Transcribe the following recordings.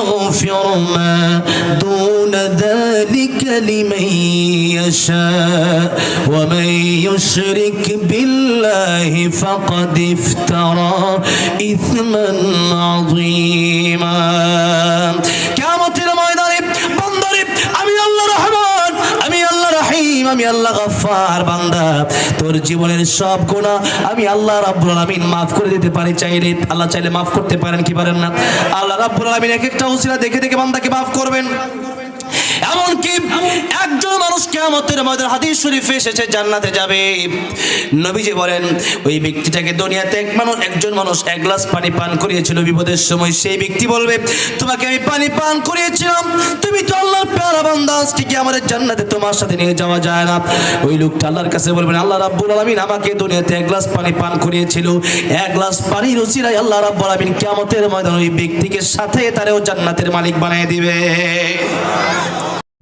يغفر ما دون ذلك لمن يشاء ومن يشرك بالله فقد افترى إثما عظيما কিয়ামতের ময়দানে বান্দারে আমি আল্লাহ রহমান আমি আল্লাহ রহিম আমি আল্লাহ গফফার বান্দা তোর জীবনের সব গুনাহ আমি আল্লাহ রাব্বুল আলামিন maaf করে দিতে পারি চাইলে আল্লাহ চাইলে maaf করতে পারেন কি পারেন না আল্লাহ রাব্বুল আলামিন এক একটা উসিলা দেখে দেখে বান্দাকে maaf করবেন এমনকি একজন মানুষ কিয়ামতের ময়দানে হাদিস শরীফে এসেছে জান্নাতে যাবে নবীজি বলেন ওই ব্যক্তিটাকে দুনিয়াতে একজন মানুষ এক গ্লাস পানি পান করিয়েছিল বিপদের সময় সেই ব্যক্তি বলবে তোমাকে আমি পানি পান করিয়েছিলাম তুমি তো আল্লাহর প্যারা বান্দা আজকে কি আমাদের জান্নাতে তোমার সাথে নিয়ে যাওয়া যায় না ওই লোকটা আল্লাহর কাছে বলবেন আল্লাহ রাব্বুল আলামিন আমাকে দুনিয়াতে এক গ্লাস পানি পান করিয়েছিল এক গ্লাস পানির উসিলায় আল্লাহ রাব্বুল আলামিন কিয়ামতের ময়দানে ওই ব্যক্তিকে সাথে তারও জান্নাতের মালিক বানিয়ে দিবে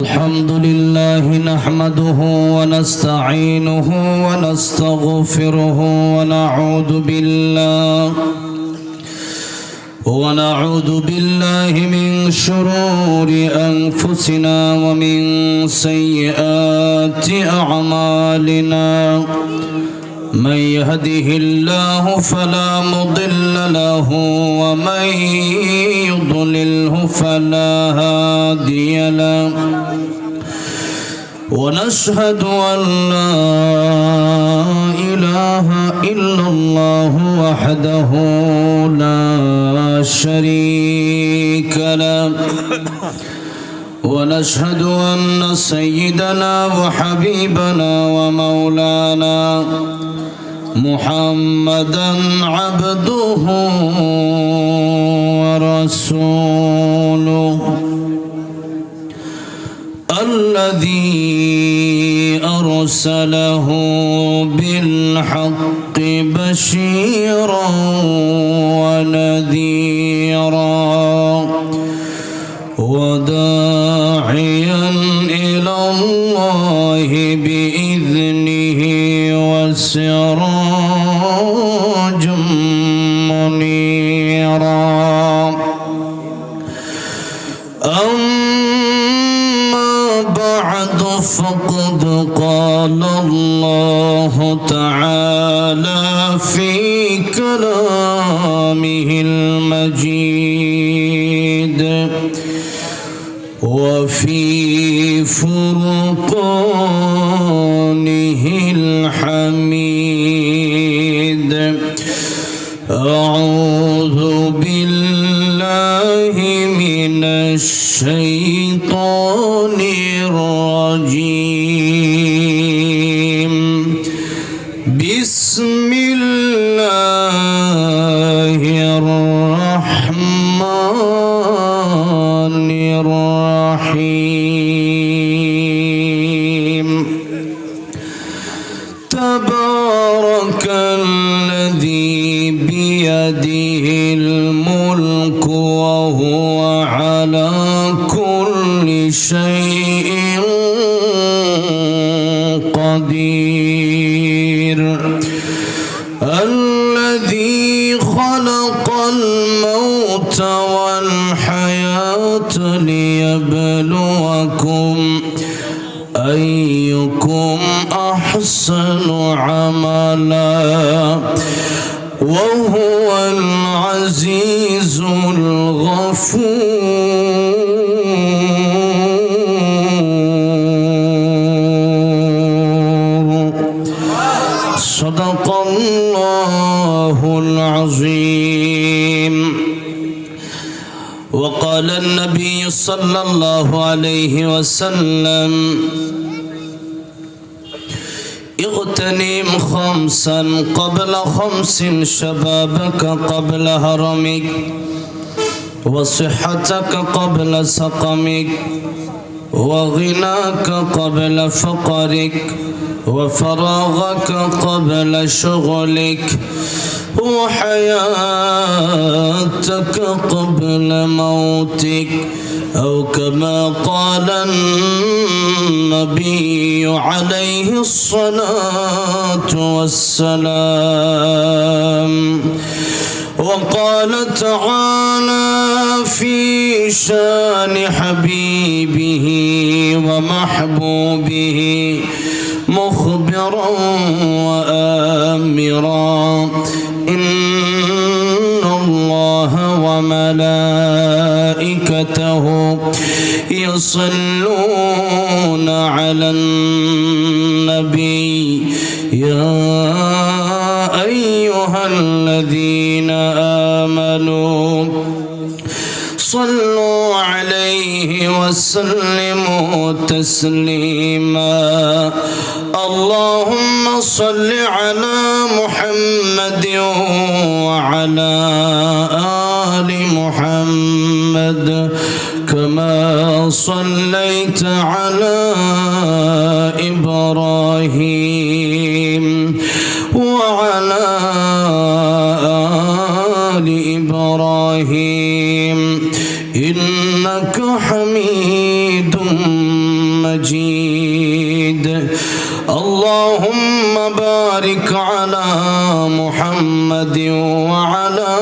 الحمد لله نحمده ونستعينه ونستغفره ونعوذ بالله من شرور أنفسنا ومن سيئات أعمالنا من يهده الله فلا مضل له ومن يضلله فلا هادي له ونشهد أن لا إله إلا الله وحده لا شريك له ونشهد أن سيدنا وحبيبنا ومولانا محمدا عبده ورسوله الذي أرسله بالحق بشيرا ونذيرا وداعيا إلى الله بإذنه وسراجا منيرا فقد قال الله تعالى في كلامه المجيد وفي فرقانه الحميد أعوذ بالله من الشيطان الرجيم بسم الله الرحمن الرحيم تبارك الذي بيده الملك وهو على كل شيء قدير الذي خلق الموت والحياة ليبلوكم أيكم أحسن عملا وهو العزيز الغفور صدق الله العظيم وقال النبي صلى الله عليه وسلم اغتنم خمسا قبل خمس شبابك قبل هرمك وصحتك قبل سقمك وغناك قبل فقرك وفراغك قبل شغلك وحياتك قبل موتك أو كما قال النبي عليه الصلاة والسلام وقال تعالى في بشان حبيبه ومحبوبه مخبرا وآمرا إن الله وملائكته يصلون على النبي يا أيها الذين آمنوا صلوا عليه وسلموا تسليما اللهم صل على محمد وعلى آل محمد كما صليت على إبراهيم وعلى آل إبراهيم إنك حميد مجيد اللهم بارك على محمد وعلى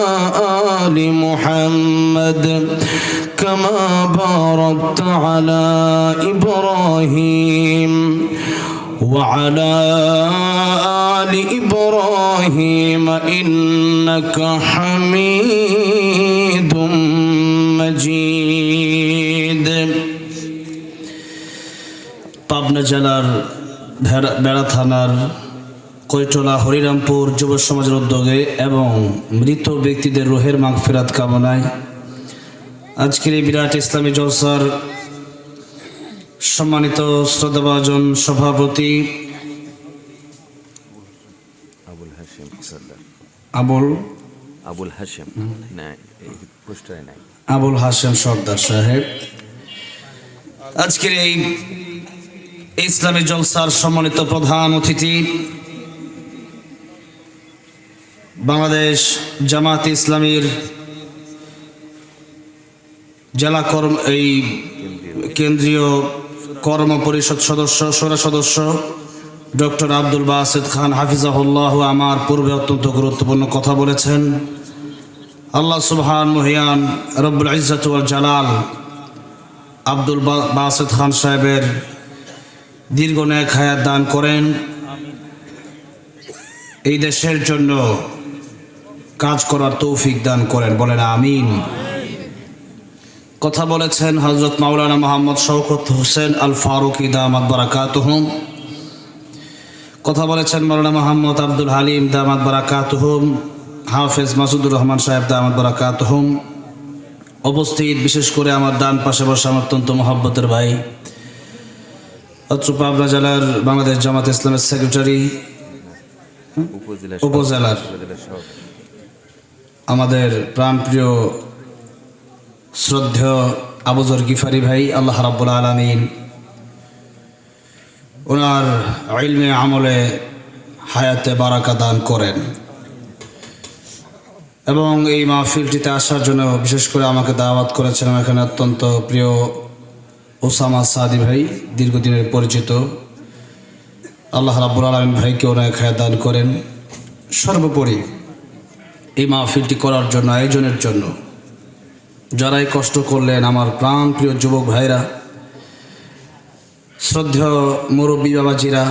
آل محمد كما باركت على إبراهيم وعلى آل إبراهيم إنك حميد مجيد পাবনা জেলার বেড়া থানার কৈটলা হরিরামপুর যুব সমাজের উদ্যোগে এবং মৃত ব্যক্তিদের রুহের মাগফিরাত কামনায় আজকের এই বিরাট ইসলামী জলসার সম্মানিত শ্রদ্ধাভাজন সভাপতি আবুল হাশেম সর্দার সাহেব, আজকের এই ইসলামী জলসার সম্মানিত প্রধান অতিথি, বাংলাদেশ জামাত ইসলামীর জেলা কেন্দ্রীয় কর্ম পরিষদ সদস্য শোরা সদস্য ডক্টর আব্দুল বাসিত খান হাফিজাহুল্লাহ আমার পূর্বে অত্যন্ত গুরুত্বপূর্ণ কথা বলেছেন। আল্লাহ সুবহান মুহিয়ান রব্বুল ইজ্জত ওয়াল জালাল আব্দুল বাসিত খান সাহেবের দীর্ঘ নেক হায়াত দান করেন, এই দেশের জন্য কাজ করার তৌফিক দান করেন, বলেন আমিন। কথা বলেছেন হযরত মাওলানা মুহাম্মদ শওকত হোসেন আল ফারুকী দামাত বারাকাতুহুম, কথা বলেছেন মাওলানা মুহাম্মদ আব্দুল হালিম দামাত বারাকাতুহুম, হাফেজ মাসুদুর রহমান সাহেব দামাত বারাকাতুহুম। উপস্থিত বিশেষ করে আমার ডান পাশে বসা আমার অত্যন্ত মহব্বতের ভাই, অত্র পাবনা জেলার বাংলাদেশ জামাত ইসলামের সেক্রেটারি, উপজেলার আমাদের প্রাণপ্রিয় শ্রদ্ধেয় আবুজর গিফারি ভাই, আল্লাহ রাব্বুল আলামিন ওনার ইলমে আমলে হায়াতে বারাকা দান করেন এবং এই মাহফিলটিতে আসার জন্য বিশেষ করে আমাকে দাওয়াত করেছেন এখানে অত্যন্ত প্রিয় ওসামা সাদি ভাই, দীর্ঘদিনের পরিচিত, আল্লাহ রাব্বুল আলামিন ভাইকে অনেক হায়াত দান করেন। সর্বোপরি এই মাহফিলটি করার জন্য, আয়োজনের জন্য যারাই কষ্ট করলেন আমার প্রাণ প্রিয় যুবক ভাইরা, শ্রদ্ধেয় মুরব্বী বাবাজিরা,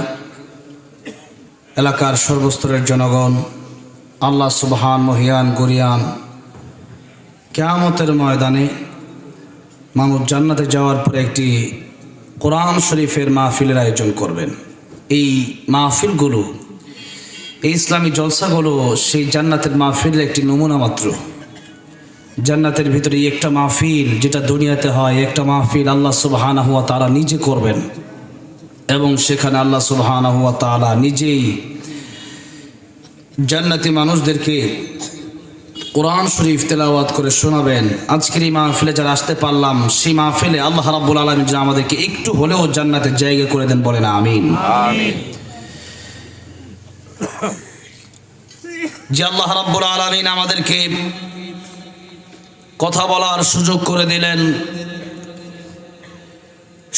এলাকার সর্বস্তরের জনগণ, আল্লাহ সুবহান মহিয়ান গরিয়ান কিয়ামতের ময়দানে মানুষ জান্নাতে যাওয়ার পরে একটি কোরআন শরীফের মাহফিলের আয়োজন করবেন। এই মাহফিলগুলো, এই ইসলামী জলসাগুলো সেই জান্নাতের মাহফিলের একটি নমুনা মাত্র। জান্নাতের ভিতরে একটা মাহফিল যেটা দুনিয়াতে হয়, একটা মাহফিল আল্লাহ সুবহানাহু ওয়া তাআলা নিজে করবেন এবং সেখানে আল্লাহ সুবহানাহু ওয়া তাআলা নিজেই জান্নাতি মানুষদেরকে কোরআন শরীফ তেলাওয়াত করে শোনাবেন। আজকের এই মাহফিলে যারা আসতে পারলাম, সেই মাহফিলে আল্লাহ রাব্বুল আলামিন যেন আমাদেরকে একটু হলেও জান্নাতের জায়গা করে দেন, বলেন আমিন। যে আল্লাহ রাব্বুল আলামিন আমাদেরকে কথা বলার সুযোগ করে দিলেন,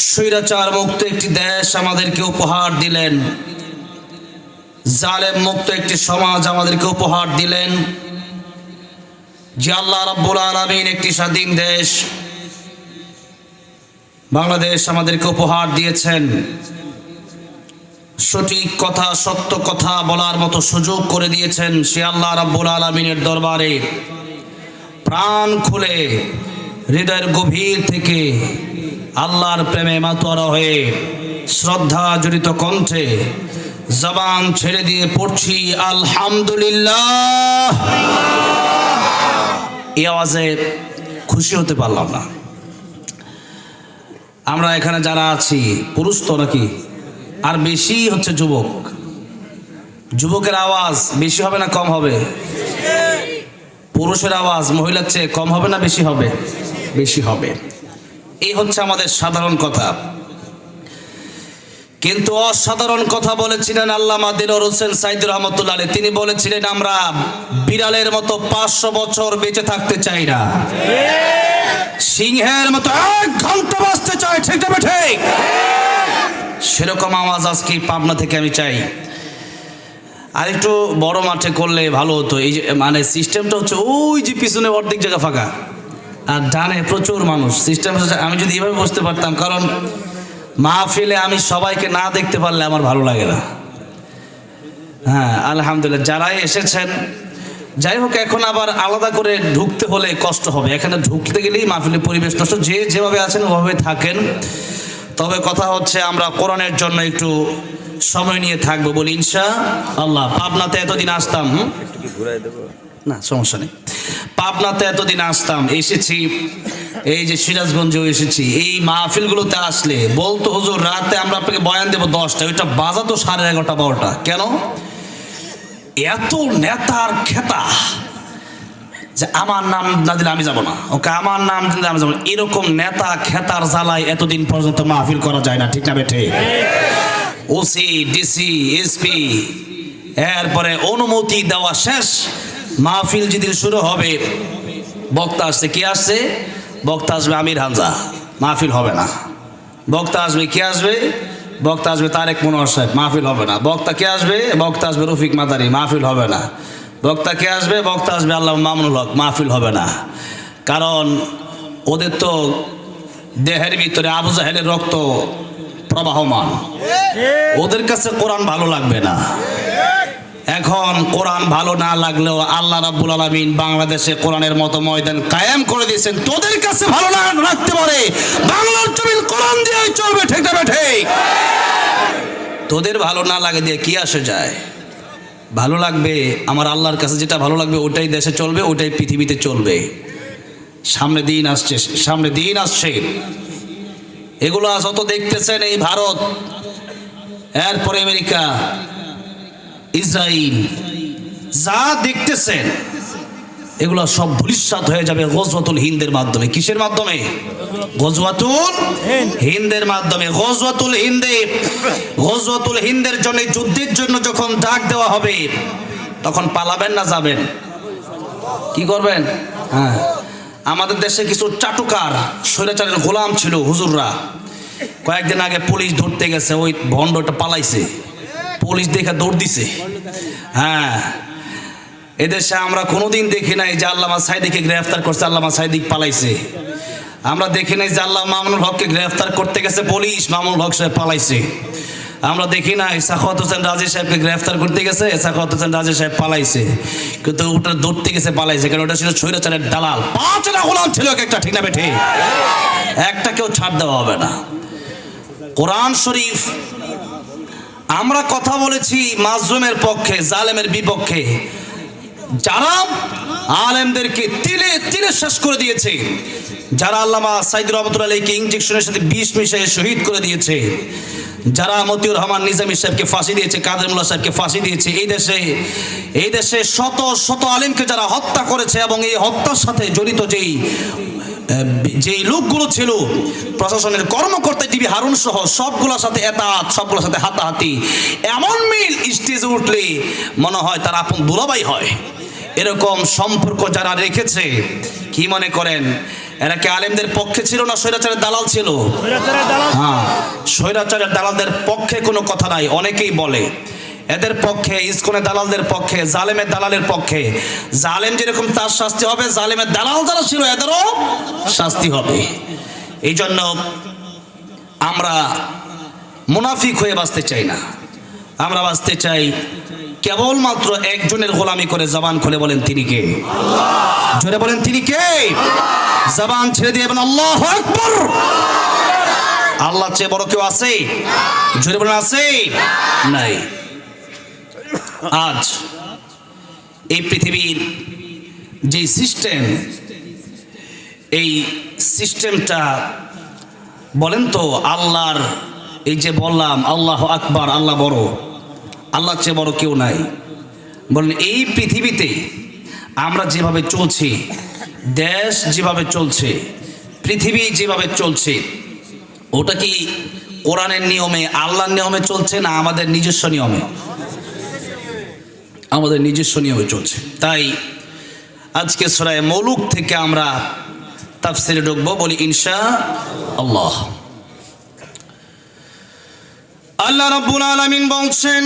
স্বৈরাচার মুক্ত একটি দেশ আমাদেরকে উপহার দিলেন, জালেম মুক্ত একটি সমাজ আমাদেরকে উপহার দিলেন। যে আল্লাহ রাব্বুল আলামিন একটি স্বাধীন দেশ, বাংলাদেশ আমাদেরকে উপহার দিয়েছেন, সঠিক কথা সত্য কথা বলার মতো সুযোগ করে দিয়েছেন। সে আল্লাহ রাব্বুল আলামিনের দরবারে প্রাণ খুলে হৃদয়ের গভীর থেকে আল্লাহর প্রেমে মাতোয়ারা হয়ে শ্রদ্ধা জড়িত কণ্ঠে জবান ছেড়ে দিয়ে পড়ছি আলহামদুলিল্লাহ। এই আওয়াজে খুশি হতে পারলাম না। আমরা এখানে যারা আছি পুরুষ তো নাকি, আর বেশি হচ্ছে যুবক। যুবকের আওয়াজ বেশি হবে না কম হবে? পুরুষের আওয়াজ মহিলার চেয়ে কম হবে না বেশি হবে? বেশি হবে। এই হচ্ছে আমাদের সাধারণ কথা। কিন্তু অসাধারণ কথা বলেছিলেন আল্লামা দিলওয়ার হোসেন সাইদী রহমাতুল্লাহ আলাইহি। তিনি বলেছিলেন, আমরা বিড়ালের মতো 500 বছর বেঁচে থাকতে চাই না, সিংহের মতো 1 ঘন্টা বাঁচতে চাই। ঠিক না ঠিক? সেরকম আওয়াজ আজকে পাবনা থেকে আমি চাই। আর একটু বড় মাঠে করলে ভালো হতো। এই যে মানে সিস্টেমটা হচ্ছে ওই যে পিছনে অর্ধেক জায়গা ফাঁকা আর ডানে প্রচুর মানুষ। সিস্টেম আমি যদি এভাবে বসতে পারতাম, কারণ মাহফিলে আমি সবাইকে না দেখতে পারলে আমার ভালো লাগে না। হ্যাঁ, আলহামদুলিল্লাহ যারাই এসেছেন। যাই হোক, এখন আবার আলাদা করে ঢুকতে হলে কষ্ট হবে। এখানে ঢুকতে গেলেই মাহফিলের পরিবেশ নষ্ট। যে যেভাবে আছেন ওভাবে থাকেন। তবে কথা হচ্ছে আমরা কোরআনের জন্য একটু সময় নিয়ে থাকবো বলি ইনশাআল্লাহ। পাবনাতে এতদিন আসতাম, না সমস্যা নেই, পাবনাতে এতদিন আসতাম, এসেছি, এই যে সিরাজগঞ্জেও এসেছি। এই মাহফিলগুলোতে আসলে বলতো, হুজুর রাতে আমরা আপনাকে বয়ান দেবো 10টা, ওইটা বাজাতো 11:30 12টা। কেন? এত নেতার খেতা যে আমার নাম না দিলে আমি যাব না, ওকে আমার নাম দিলে আমি যাব না। এরকম নেতা খেতার জ্বালায় এতদিন পর্যন্ত মাহফিল করা যায় না। ঠিক না বেঠে? ওসি, ডিসি, এসপি, এরপরে অনুমতি দেওয়া শেষ, মাহফিল যেদিন শুরু হবে বক্তা আসছে। কি আসছে? বক্তা আসবে আমির হামজা, মাহফিল হবে না। বক্তা আসবে, কে আসবে? বক্তা আসবে তারেক মনোয়ার সাহেব, মাহফিল হবে না। বক্তা কে আসবে? বক্তা আসবে রফিক মাদারি, মাহফিল হবে না। বক্তা কে আসবে? বক্তা আসবে আল্লাহ মামুনুল হক, মাহফিল হবে না। কারণ ওদের তো দেহের ভিতরে আবু জাহেলের রক্ত প্রবাহমান, ওদের কাছে কোরআন ভালো লাগবে না। এখন কোরআন ভালো না লাগলেও আল্লাহ রাব্বুল আলামিন বাংলাদেশে কোরআনের মতো ময়দান কায়েম করে দিয়েছেন। তোদের কাছে ভালো না লাগতে পারে, বাংলার জমিন কোরআন দিয়েই চলবে। ঠিক না ঠিক? তোদের ভালো না লাগে দিয়ে কি আসে যায়? ভালো লাগবে আমার আল্লাহর কাছে, যেটা ভালো লাগবে ওটাই দেশে চলবে, ওটাই পৃথিবীতে চলবে। সামনে দিন আসছে, সামনে দিন আসছে। এগুলো যত দেখতেছেন, এই ভারত, এরপরে আমেরিকা, ইসরায়েল, যা দেখতেছেন এগুলো সব ভবিষ্যৎ হয়ে যাবে গজওয়াতুল হিন্দের মাধ্যমে। কিসের মাধ্যমে? গজওয়াতুল হিন্দের মাধ্যমে। গজওয়াতুল হিন্দে, গজওয়াতুল হিন্দের জন্য, যুদ্ধের জন্য যখন ডাক দেওয়া হবে তখন পালাবেন না যাবেন? কি করবেন? হ্যাঁ, আমাদের দেশে কিছু চাটুকার স্বৈরাচারের গোলাম ছিল হুজুররা। কয়েকদিন আগে পুলিশ ধরতে গেছে, ওই ভণ্ডটা পালাইছে, পুলিশ দেখে দৌড় দিছে। হ্যাঁ, এদেশে আমরা কোনোদিন দেখি নাই যে আল্লামা সাইদিকে গ্রেফতার করছে, আল্লামা সাইদিক পালাইছে। আমরা দেখি নাই যে আল্লাহ মামুনুল হককে গ্রেফতার করতে গেছে পুলিশ, মামুনুল হক সাহেব পালাইছে। আমরা দেখি নাই সাখাওয়াত হোসেন রাজি সাহেবকে গ্রেফতার করতে গেছে, সাখাওয়াত হোসেন রাজি সাহেব পালাইছে। কিন্তু ওটা ধরতে গেছে পালাইছে, কারণ ওটা ছিল স্বৈরাচারের দালাল। 5টা গোলাম ছিল একটা। ঠিক না বেঠে? একটা কেউ ছাড় দেওয়া হবে না। কোরআন শরীফ, আমরা কথা বলেছি মাজলুমের পক্ষে, জালেমের বিপক্ষে। যারা আলেমদেরকে তিলে তিলে শেষ করে দিয়েছে, যারা আল্লামা সাইদী রহমাতুল্লাহ আলাইহিকে ইনজেকশনের সাথে বিষ মিশিয়ে শহীদ করে দিয়েছে, যারা মতিউর রহমান নিজামী সাহেবকে ফাঁসি দিয়েছে, কাদের মোল্লা সাহেবকে ফাঁসি দিয়েছে, এই দেশে শত শত আলেমকে যারা হত্যা করেছে, এবং এই হত্যার সাথে জড়িত যেই লোকগুলো ছিল, প্রশাসনের কর্মকর্তা টিভি হারুন সহ সবগুলোর সাথে এতাত, সবগুলোর সাথে হাতাহাতি, এমন মিল স্টেজে উঠলে মনে হয় তার আপন দুলাভাই হয়। এরকম সম্পর্ক যারা রেখেছে, কি মনে করেন এরা কি আলেমদের পক্ষে ছিল না স্বৈরাচারের দালাল ছিল? হ্যাঁ, স্বৈরাচারের দালালদের পক্ষে কোনো কথা নাই। অনেকেই বলে এদের পক্ষে, ইসকনের দালালদের পক্ষে, জালেমের দালালের পক্ষে। জালেম যেরকম তার শাস্তি হবে, জালেমের দালাল যারা ছিল এদেরও শাস্তি হবে। এই জন্য আমরা মুনাফিক হয়ে বাঁচতে চাই না, আমরা বাঁচতে চাই কেবলমাত্র একজনের গোলামি করে। জবান খুলে বলেন তিনি কে? জোরে বলেন তিনি কে? জবান ছেড়ে দিয়ে বলেন আল্লাহু আকবার। আল্লাহ চেয়ে বড় কেউ আছে? জোরে বলেন আছে? নাই। আজ এই পৃথিবীর যে সিস্টেম, এই সিস্টেমটা বলেন তো আল্লাহর, এই যে বললাম আল্লাহু আকবার, আল্লাহ বড়, আল্লাহর চেয়ে বড় কেউ নাই। বলেন এই পৃথিবীতে আমরা যেভাবে চলছি, দেশ যেভাবে চলছে, পৃথিবী যেভাবে চলছে, ওটা কি কোরআনের নিয়মে, আল্লাহর নিয়মে চলছে না আমাদের নিজস্ব নিয়মে? আমাদের নিজস্ব নিয়মে চলছে। তাই আজকে সূরা মুলুক থেকে আমরা তাফসিরে ঢুকবো, বলি ইনশাআল্লাহ। আল্লাহ রাব্বুল আলামিন বলছেন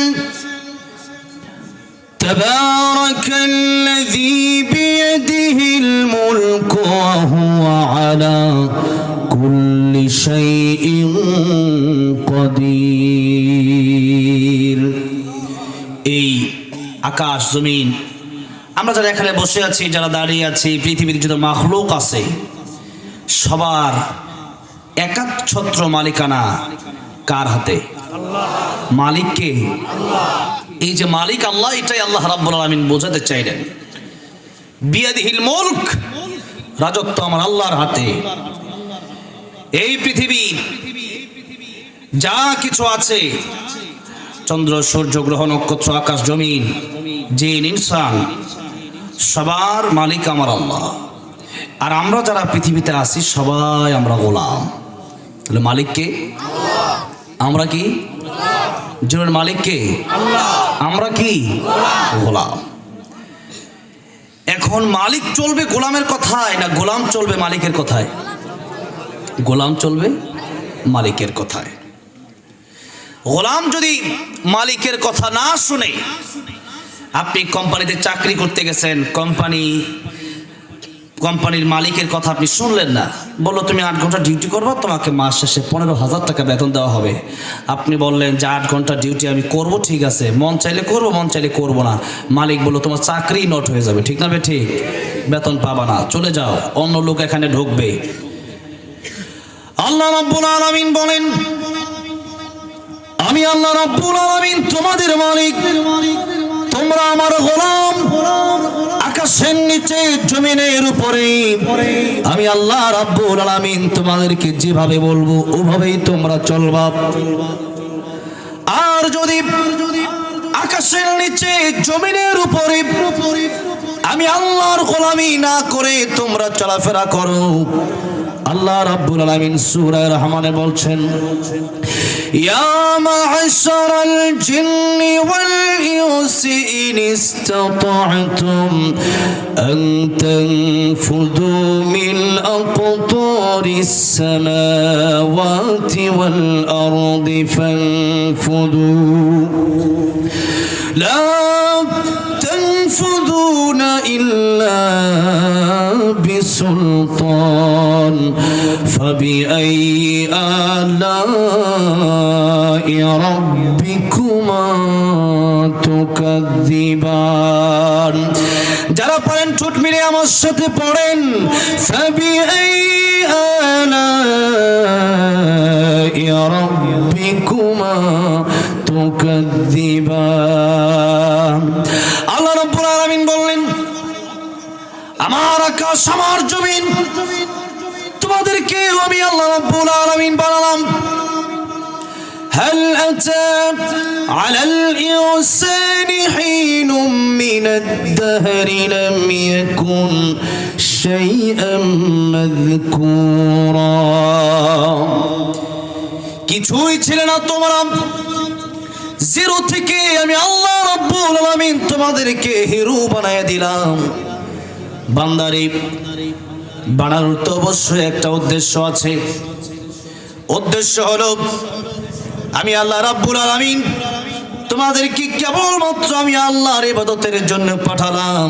তাবারাকাল্লাযী বিয়াদিহিল মুলকু ওয়া হুয়া আলা কুল্লি শাইইন কাদির। এই আকাশ জমিন, আমরা যারা এখানে বসে আছি, যারা দাঁড়িয়ে আছি, পৃথিবীর যত মাখলুক আছে, সবার একাচ্ছত্র মালিকানা কার হাতে? মালিক কে? এই যে মালিক আল্লাহ, এটাই আল্লাহ রাব্বুল আলামিন বোঝাতে চাইলেন। বিয়াদিহিল মুলক, রাজত্ব আমার আল্লাহর হাতে। এই পৃথিবী যা কিছু আছে, চন্দ্র সূর্য গ্রহ নক্ষত্র আকাশ জমিন জিন ইনসান, সবার মালিক আমার আল্লাহ। আর আমরা যারা পৃথিবীতে আছি সবাই আমরা গোলাম। তাহলে মালিক কে? আমরা কি? জীবনের মালিক কে? আমরা কি? গোলাম। এখন মালিক চলবে গোলামের কথায় না গোলাম চলবে মালিকের কথায়? গোলাম চলবে মালিকের কথায়। গোলাম যদি মালিকের কথা না শুনে, আপনি কোম্পানিতে চাকরি করতে গেছেন, কোম্পানির মালিকের কথা আপনি শুনলেন না, বললো তুমি 8 ঘন্টা ডিউটি করবো, তোমাকে মাস শেষে 15,000 টাকা বেতন দেওয়া হবে। আপনি বললেন যে 8 ঘন্টা ডিউটি আমি করব, ঠিক আছে, মন চাইলে করবো, মন চাইলে করবো না। মালিক বললো তোমার চাকরি নট হয়ে যাবে, ঠিক না? ঠিক, বেতন পাবা না, চলে যাও, অন্য লোক এখানে ঢুকবে। আল্লাহ রাব্বুল আলামিন বলেন আমি আল্লাহ রাব্বুল আলামিন তোমাদের মালিক, তোমরা আমার গোলাম। আকাশের নিচে জমিনের উপরে আমি আল্লাহ রাব্বুল আলামিন তোমাদেরকে যেভাবে বলবো ওভাবেই তোমরা চলবা। আর যদি আকাশের নিচে জমিনের উপরে আমি আল্লাহর গোলামি না করে তোমরা চলাফেরা করো, আল্লাহ রাব্বুল আলামিন সূরা রহমানে বলছেন ইয়া মা'আশারাল জিন্নি ওয়াল ইনসি ইন ইসতাতা'তুম আন তানফুযু মিন আকতারিস সামাওয়াতি ওয়াল আরদি ফানফুযু লা تنفذون إلا بسلطان فبأي آلاء ربكما تكذبان। যারা পড়েন ঠোঁট মিলে আমার সাথে পড়েন فبأي آلاء ربكما تكذبان। আল্লাহ রাব্বুল আলামিন বললেন আমার আকাশ আমার জমিন তোমাদেরকে আমি আল্লাহ রাব্বুল আলামিন বানালাম। هل أتى على الإنسان حين من الدهر لم يكن شيئا مذكورا। কিছুই ছিল না তোমরা, জিরো থেকে আমি আল্লাহ রাব্বুল আলামিন তোমাদেরকে হিরো বানায় দিলাম। বান্দারে বানানোর তো অবশ্যই একটা উদ্দেশ্য আছে। উদ্দেশ্য হলো আমি আল্লাহ রাব্বুল আলামিন তোমাদেরকে কেবলমাত্র আমি আল্লাহর ইবাদতের জন্য পাঠালাম।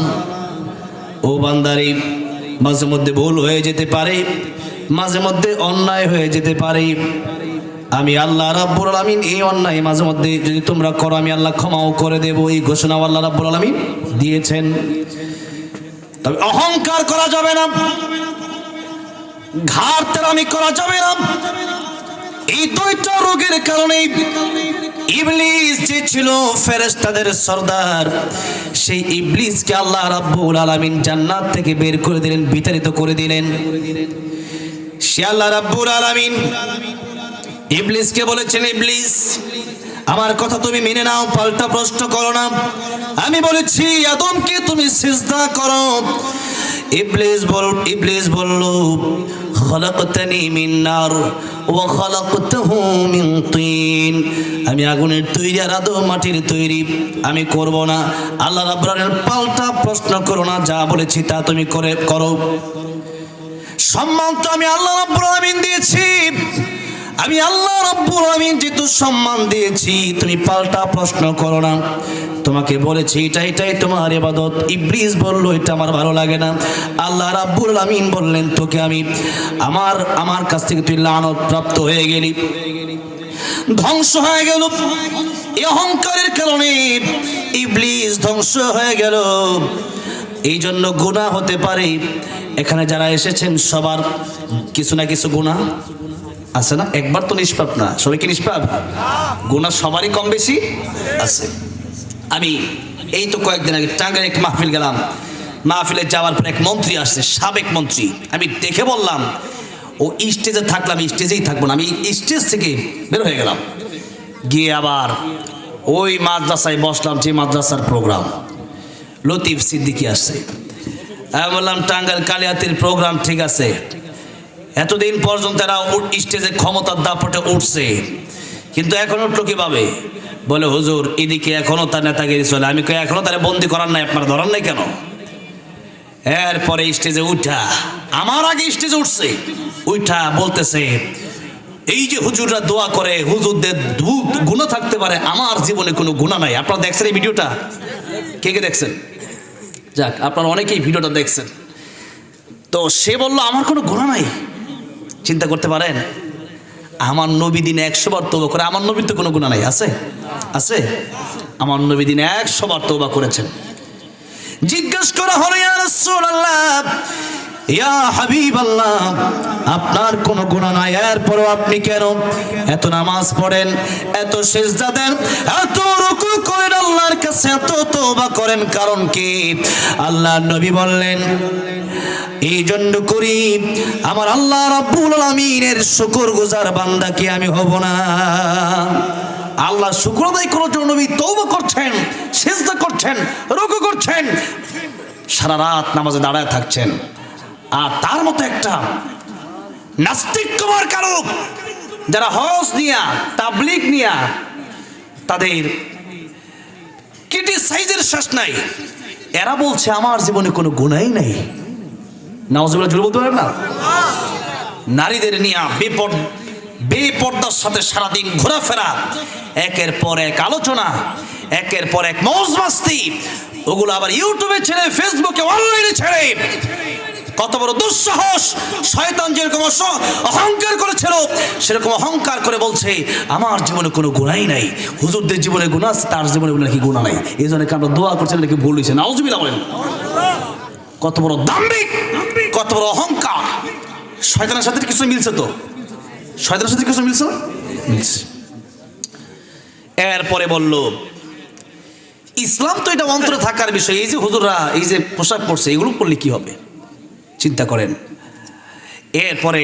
ও বান্দারে মাঝে মধ্যে ভুল হয়ে যেতে পারে, মাঝে মধ্যে অন্যায় হয়ে যেতে পারে, আমি আল্লাহ রাব্বুল আলামিন এই অন্যায় মাঝে মধ্যে যদি তোমরা করো আমি আল্লাহ ক্ষমাও করে দেব, এই ঘোষণা আল্লাহ রাব্বুল আলামিন দিয়েছেন। তবে অহংকার করা যাবে না, ঘাড়তেরামি করা যাবে না। এই দুইটা রোগের কারণে ইবলিস যে ছিল ফেরেশতাদের সরদার, সেই ইবলিসকে আল্লাহ রাব্বুল আলামিন জান্নাত থেকে বের করে দিলেন, বিতাড়িত করে দিলেন। সে আল্লাহ রাব্বুল আলামিন ইবলিসকে বলেছেন, ইবলিস আমার কথা তুমি মেনে নাও, পাল্টা প্রশ্ন করো না। আমি বলেছি আদমকে তুমি সিজদা করো। ইবলিস বলল খলাকতানি মিন নার ওয়া খলাকতাহু মিন তিন, আমি আগুনের তৈরি আর আদম মাটির তৈরি, আমি করব না। আল্লাহ রাব্বুল আলামিন পাল্টা প্রশ্ন করো না, যা বলেছি তা তুমি করো। সম্মান তো আমি আল্লাহ রাব্বুল আলামিন দিয়েছি, আমি আল্লাহ রাব্বুল আলামিন যেহেতু সম্মান দিয়েছি, তুমি পাল্টা প্রশ্ন করো না। তোমাকে বলেছি এটাই তোমার ইবাদত। ইবলিস বলল এটা আমার ভালো লাগে না। আল্লাহ রাব্বুল আলামিন বললেন তোকে আমি আমার কাছ থেকে তুই লানত প্রাপ্ত হয়ে গেলি, ধ্বংস হয়ে গেল। এই অহংকারের কারণে ইবলিস ধ্বংস হয়ে গেল। এই জন্য গুনাহ হতে পারে। এখানে যারা এসেছেন সবার কিছু না কিছু গুনাহ আছে না? একবার তো নিষ্পাপ না, সবাই কি নিষ্পাপ? গুনাহ সবারই কম বেশি আছে। আমি এই তো কয়েকদিন আগে টাঙ্গাইল এক মাহফিল গেলাম। মাহফিলে যাওয়ার পর এক মন্ত্রী আসছে, সাবেক মন্ত্রী। আমি দেখে বললাম ও স্টেজে থাকলাম, স্টেজেই থাকবো না। আমি স্টেজ থেকে বের হয়ে গেলাম, গিয়ে আবার ওই মাদ্রাসায় বসলাম, যে মাদ্রাসার প্রোগ্রাম। লতিফ সিদ্দিকী আসছে। আমি বললাম টাঙ্গাইল কালিয়াতির প্রোগ্রাম ঠিক আছে, এতদিন পর্যন্ত এরা স্টেজে ক্ষমতার দাপটে উঠছে, কিন্তু এখন উঠলো কিভাবে? বলে হুজুর এদিকে এখনো তার নেতাগিরি চলে। আমি কই এখনো তারা বন্দি করার নাই, আপনারা ধরার নাই কেন? এরপরে স্টেজে উঠা, আমার আগে স্টেজে উঠছে, উঠা বলতেছে এই যে হুজুররা দোয়া করে হুজুরদের গুনাহ থাকতে পারে, আমার জীবনে কোনো গুনাহ নাই। আপনারা দেখছেন এই ভিডিওটা? কে কে দেখছেন? যাক, আপনারা অনেকেই ভিডিওটা দেখছেন। তো সে বলল আমার কোনো গুনাহ নাই। চিন্তা করতে পারেন, আমার নবী দিনে 100 বার তওবা করে, আমার নবীর তো কোনো গুনাহ নাই। আছে? আছে? আমার নবী দিনে 100 বার তওবা করেছেন। জিজ্ঞেস করা হলো ইয়া রাসূলুল্লাহ, ইয়া হাবিবাল্লাহ, আপনার কোনো গুনাহ নাই, এরপরও আপনি কেন এত নামাজ পড়েন, এত সিজদা দেন, এত রুকু করেন, আল্লাহর কাছে এত তওবা করেন, কারণ কি? আল্লাহর নবী বললেন এই জন্য করি আমার আল্লাহ রাব্বুল আলামিনের শুকরগুজার বান্দা কি আমি হব না? আল্লাহ শুকর আদায় করার জন্য নবী তওবা করছেন, সিজদা করছেন, রুকু করছেন, সারা রাত নামাজে দাঁড়ায় থাকছেন। আর তার মতো একটা নাস্তিক কুমার কারক, যারা হজ নিয়া তাবলীগ নিয়া তাদের ক্রিটিসাইজের শেষ নাই, এরা বলছে আমার জীবনে কোনো গুনাহই নাই। নাউজুবিল্লাহ জোরে বলতে পারেন না? নারীদের নিয়ে বেপর্দার সাথে সারাদিন ঘোরাফেরা, একের পর এক আলোচনা, একের পর এক মৌজ মাস্তি, ওগুলো আবার ইউটিউবে ছেড়ে, ফেসবুকে, অনলাইনে ছেড়ে, কত বড় দুঃসাহস! শয়তান যেরকম অহংকার করেছিল সেরকম অহংকার করে বলছে আমার জীবনে কোনো গুনাহই নাই। হুজুরদের জীবনে গুনাহ আছে, তার জীবনে নাকি গুনাহ নাই। এই জন্য আমরা দোয়া করছেন নাকি ভুল হয়েছে। নাউজুবিল্লাহ বলেন। কত বড় দাম্ভিক, কত বড় অহংকার! শয়তানের সাথে কিছু মিলছে তো? শয়তানের সাথে কিছু মিলছে? এরপরে বলল ইসলাম তো এটা অন্তরে থাকার বিষয়। এই যে হুজুররা এই যে পোশাক পরছে, এগুলো করলে কি হবে? চিন্তা করেন। এরপরে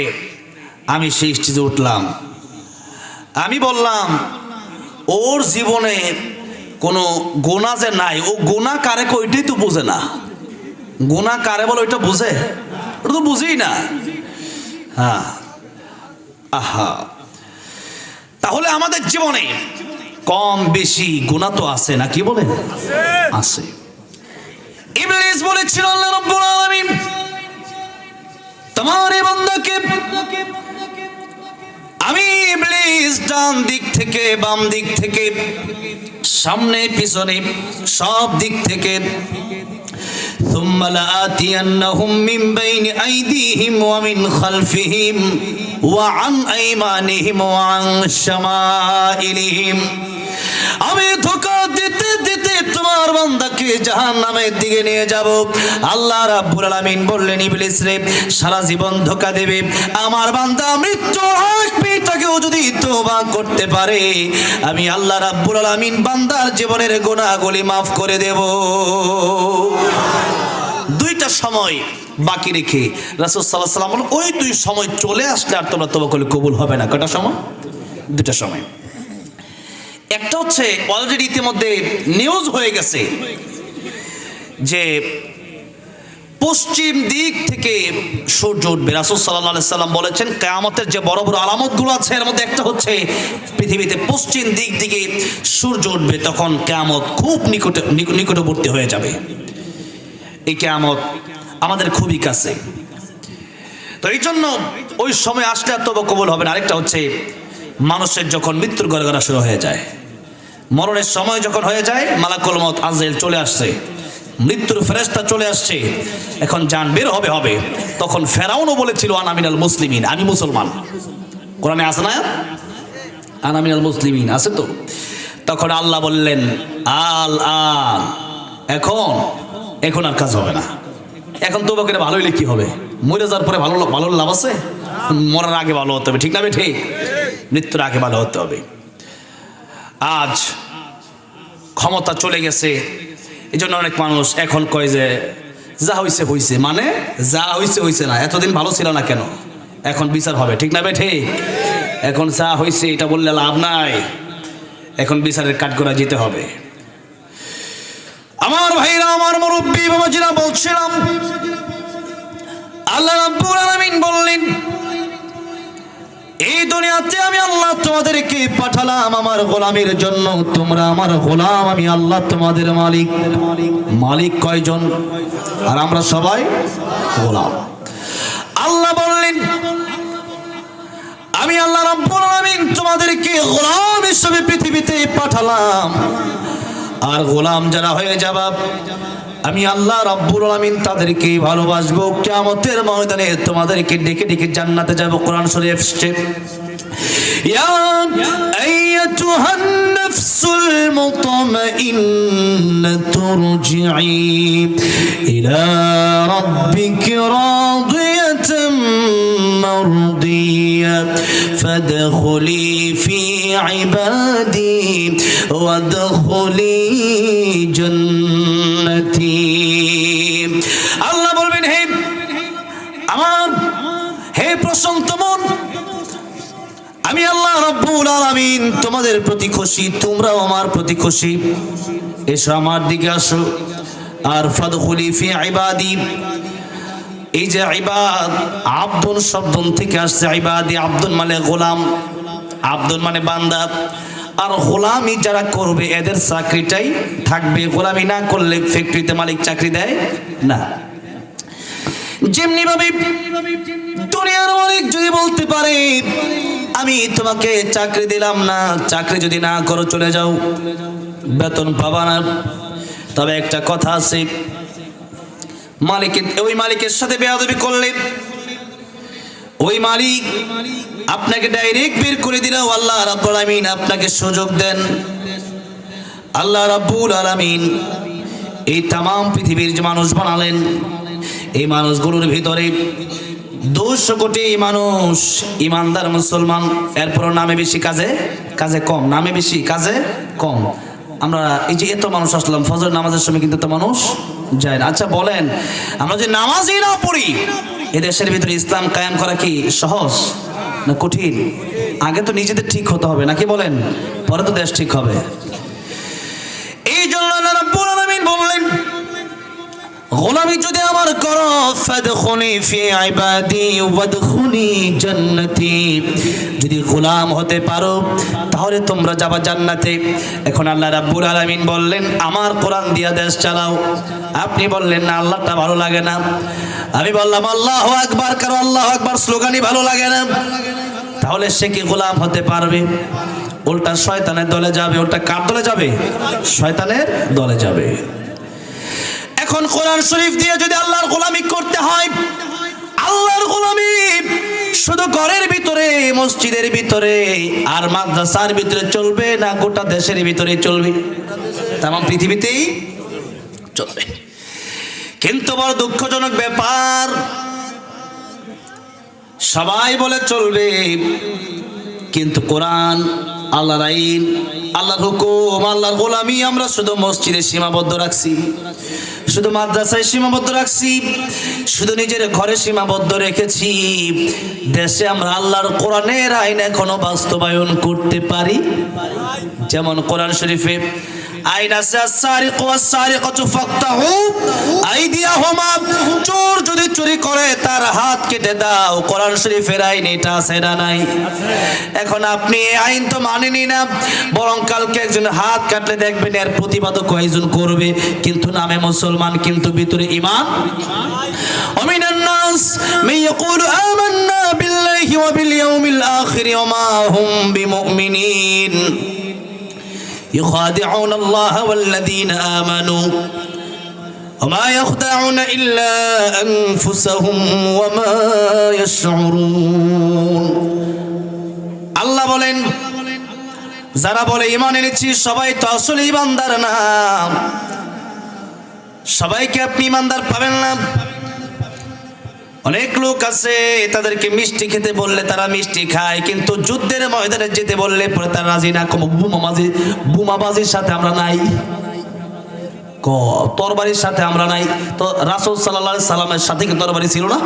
আমি সেই স্টেজে উঠলাম, আমি বললাম ওর জীবনে কোনো গুনাহ যে নাই, ও গুনাহ কারে ওইটাই তো বোঝে না। গুনাহ কারে বলে ওইটা বুঝে? ওটা তো বুঝেই না। হ্যাঁ, আহা, তাহলে আমাদের জীবনে কম বেশি গুনাহ তো আছে, না কি বলেন? আছে। ইবলিস বলেছিল আল্লাহ রাব্বুল আলামিন তোমার এই বান্দাকে আমি ইবলিস ডান দিক থেকে, বাম দিক থেকে, সামনে পিছনে, সব দিক থেকে সুম্মা লাআতিয়ান্নাহুম মিন বাইনি আইদিহিম ওয়া মিন খালফিহিম ওয়া আন আইমানিহিম ওয়া আন শামাইলিহিম। আমি ধোঁকা দিতে দিতে তোমার বান্দাকে জাহান্নামের দিকে নিয়ে যাব। আল্লাহ রাব্বুল আলামিন বললেন, ইবলিস রে, সারা জীবন ধোঁকা দেবে, আমার বান্দা মৃত্যুর আগ পেয়েও যদি তওবা করতে পারে, আমি আল্লাহ রাব্বুল আলামিন বান্দার জীবনের গুনাহগুলি মাফ করে দেব। দুইটা সময় বাকি রেখে রাসূল সাল্লাল্লাহু আলাইহি ওয়াসাল্লাম বলেন, ওই দুই সময় চলে আসলে আর তোমরা তওবা করলে কবুল হবে না। কয়টা সময়? দুইটা সময়। একটা হচ্ছে অলরেডি ইতিমধ্যে নিউজ হয়ে গেছে যে পশ্চিম দিক থেকে সূর্য উঠবে। রাসূল সাল্লাল্লাহু আলাইহি সাল্লাম বলেছেন, কিয়ামতের যে বড় বড় আলামতগুলো আছে এর মধ্যে একটা হচ্ছে পৃথিবীতে পশ্চিম দিক থেকে সূর্য উঠবে, তখন কিয়ামত খুব নিকটবর্তী হয়ে যাবে। এই কিয়ামত আমাদের খুবই কাছে। তো এই জন্য ওই সময় আসলে আর তওবা কবুল হবে না। আরেকটা হচ্ছে মানুষের যখন মৃত্যুর গড়গড়া শুরু হয়ে যায়, মরণের সময় যখন হয়ে যায়, মালাকুল মউত আজরাইল চলে আসছে, মৃত্যুর ফেরেশতা চলে আসছে, এখন জান বের হবে। তখন ফেরাউনও বলেছিল, আনা মিনাল মুসলিমিন, আমি মুসলমান। কোরআনে আছে না আনা মিনাল মুসলিমিন, আছে তো? তখন আল্লাহ বললেন, আল আন, এখন আর কাজ হবে না। এখন তওবা করে ভালো হইলে কি হবে? মরে যাওয়ার পরে ভালো লাভ আছে? মরার আগে ভালো হতে হবে, ঠিক না বেঠে? মৃত্যুর আগে ভালো হতে হবে। আজ ক্ষমতা চলে গেছে, এই জন্য অনেক মানুষ এখন কয় যে যা হইছে হইছে, মানে যা হইছে হইছে না, এতদিন ভালো ছিল না কেন, এখন বিচার হবে, ঠিক না বেঠে? এখন যা হইছে এটা বললে লাভ নাই, এখন বিচারের কাঠগড়ায় যেতে হবে। আমার ভাইরা, আমার মুরব্বী বাবাজিরা, বলছিলাম আল্লাহ রাব্বুল আলামিন বললেন, এই দুনিয়াতে আমি আল্লাহ তোমাদেরকে পাঠালাম আমার গোলামের জন্য। তোমরা আমার গোলাম, আমি আল্লাহ তোমাদের মালিক। মালিক কয়জন? আর আমরা সবাই গোলাম। আল্লাহ বললেন, আমি আল্লাহ রাব্বুল আলামিন তোমাদেরকে গোলাম হিসেবে পৃথিবীতে পাঠালাম। আর গোলাম যারা হয়ে যাবা, আমি আল্লাহ রাব্বুল আলামিন তাদেরকে ভালোবাসবো। কিয়ামতের ময়দানে তোমাদেরকে ডেকে ডেকে জান্নাতে যাব। কোরআন শরীফ এসেছে, ইয়া আইয়াতুহান নাফসুল মুতমাইন্নাতু রুজিই ইলা রাব্বিকি রাদিয়াতাম মারদিয়া ফাদখুলি ফি ইবাদি ওয়াদখুলি জান্নাতি। আল্লাহ বলবেন, হে প্রশান্ত মন, আমি আল্লাহ রাব্বুল আলামিন তোমাদের প্রতি খুশি, তোমরাও আমার প্রতি খুশি। এসো আমার দিকে আসো। আর ফাদখুলি ফি ইবাদি, এই যে ইবাদ, আব্দুন শব্দ থেকে আসছে। ইবাদি, আব্দুন মানে গোলাম, আব্দুন মানে বান্দা। আর গোলামি যারা করবে এদের চাকরিটাই থাকবে, গোলামি না করলে ফ্যাক্টরিতে মালিক চাকরি দেয় না। যেমনি ভাবে দুনিয়ার মালিক যদি বলতে পারে, আমি তোমাকে চাকরি দিলাম না, চাকরি যদি না করো চলে যাও, বেতন পাবা না। তবে একটা কথা আছে, ওই মালিকের সাথে বেয়াদবি করলে ওই মালিক আপনাকে ডাইরেক্ট বের করে দিলেও আল্লাহ রাব্বুল আলামিন আপনাকে সুযোগ দেন। আল্লাহ রাব্বুল আলামিন এই তাম পৃথিবীর যে মানুষ বানালেন, এই মানুষগুলোর ভিতরে 200 কোটি মানুষ ইমানদার মুসলমান, এরপর নামে বেশি কাজে কম, নামে বেশি কাজে কম। আমরা এই যে এত মানুষ আসলাম, ফজর নামাজের সময় কিন্তু এত মানুষ যায় না। আচ্ছা বলেন, আমরা যে নামাজই না পড়ি, এ দেশের ভিতরে ইসলাম কায়েম করা কি সহজ না কঠিন? আগে তো নিজেদের ঠিক হতে হবে, নাকি বলেন? পরে তো দেশ ঠিক হবে। এই জন্য আল্লাহ রাব্বুল আলামিন বললেন, গোলামি যদি আমার করো, ফাদখুলি ফি ইবাদি ওয়াদখুলি জান্নাতি, যদি গোলাম হতে পারো তাহলে তোমরা যাবা জান্নাতে। এখন আল্লাহ রাব্বুল আলামিন বললেন, আমার কোরআন দিয়া দেশ চালাও। আপনি বললেন না, আল্লাহটা ভালো লাগে না। আমি বললাম আল্লাহু আকবার, কারণ আল্লাহু আকবার স্লোগানই ভালো লাগে না। তাহলে সে কি গোলাম হতে পারবে? উল্টা শয়তানের দলে যাবে। উল্টা কার দলে যাবে? শয়তানের দলে যাবে। এখন কোরআন শরীফ দিয়ে যদি আল্লাহর গোলামি করতে হয়, আল্লাহর গোলামি শুধু ঘরের ভিতরে, মসজিদের ভিতরে আর মাদ্রাসার ভিতরে চলবে না গোটা দেশের ভিতরে চলবে? তাম পৃথিবীতেই চলবে। কিন্তু বড় দুঃখজনক ব্যাপার, সবাই বলে চলবে, কিন্তু কোরআন, আল্লাহর আইন, আল্লাহর হুকুম, আল্লাহর গোলামি আমরা শুধু মসজিদে সীমাবদ্ধ রাখছি, শুধু মাদ্রাসায় সীমাবদ্ধ রাখছি, শুধু নিজের ঘরে সীমাবদ্ধ রেখেছি। দেশে আমরা আল্লাহর কোরআনের আইন এখনো বাস্তবায়ন করতে পারি? যেমন কোরআন শরীফে আইন আছে, আস-সারিকু ওয়াস-সারিকাতু ফাকতাহু আইদিয়াহুমা, চোর যদি চুরি করে তার হাত কেটে দাও। কোরআন শরীফের আইন এটা আছে না নাই? এখন আপনি এই আইন তো মানেনি না, বরং কালকে একজন হাত কাটলে দেখবেন এর প্রতিবাদও কয়েকজন করবে, কিন্তু নামে মুসলমান কিন্তু ভিতরে ঈমান। ওমিনান নাস মান ইয়াকুলু আমান্না বিল্লাহি ওয়া বিল ইয়াউমিল আখির ওয়া মা হুম বিমুমিনিন يخادعون الله والذين آمنوا وما يخدعون إلا أنفسهم وما يشعرون। আল্লাহ বলেন, যারা বলে ঈমান এনেছি সবাই তো আসলে ঈমানদার না, সবাইকে আপনি ঈমানদার পাবেন না। অনেক লোক আছে তাদেরকে মিষ্টি খেতে বললে তারা মিষ্টি খায়, কিন্তু যুদ্ধের ময়দানে যেতে বললে পরে তারা রাজি না। বোমাবাজির সাথে আমরা নাই, তরবারির সাথে আমরা নাই। তো রাসূল সাল্লাল্লাহু আলাইহি সাল্লামের সাথে কি তরবারি ছিল না?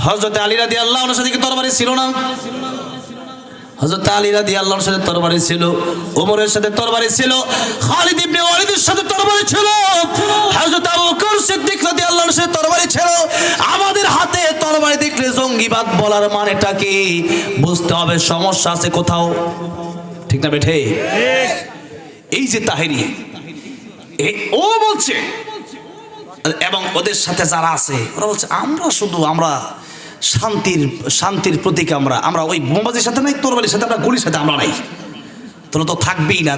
হযরত আলী রাদিয়াল্লাহু আনহুর সাথে কি তরবারি ছিল না? হযরত আলী রাদিয়াল্লাহু আনহুর সাথে তরবারি ছিল, ওমরের সাথে তরবারি ছিল, খালিদ ইবনে ওয়ালিদের সাথে তরবারি ছিল, হযরত আবু বকর সিদ্দিক রাদিয়াল্লাহু আনহুর সাথে তরবারি ছিল। আমাদের হাতে তরবারি দেখলে জঙ্গিবাদ বলার মানেটা কি বুঝতে হবে, সমস্যা আছে কোথাও, ঠিক না বেঠে? এই যে তাহেরি, ও বলছে, এবং ওদের সাথে যারা আছে ওরা বলছে আমরা শুধু শান্তির প্রতীক, আমরা ওই বোমবাজির সাথে নাই, তরবারির সাথে, আমরা গুলির সাথে আমরা নাই। তোরা তো থাকবেই না,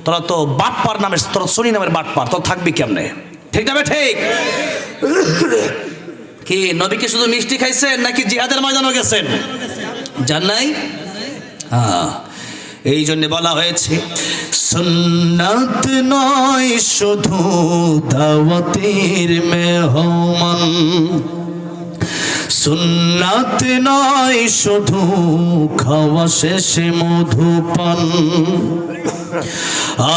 তোরা তো বাটপার নামের, তোরা শনি নামের বাটপার, তোরা থাকবি কেমনে? ঠিক না ঠিক? কি নবীকে শুধু মিষ্টি খাইছেন নাকি জিহাদের ময়দানও গেছেন? জান নাই? হ্যাঁ, এই জন্য বলা হয়েছে সুন্নাত নয় শুধু দাওয়াতের মেহমান, সুন্নাত নয় শুধু খাওয়া শেষে মধুপান,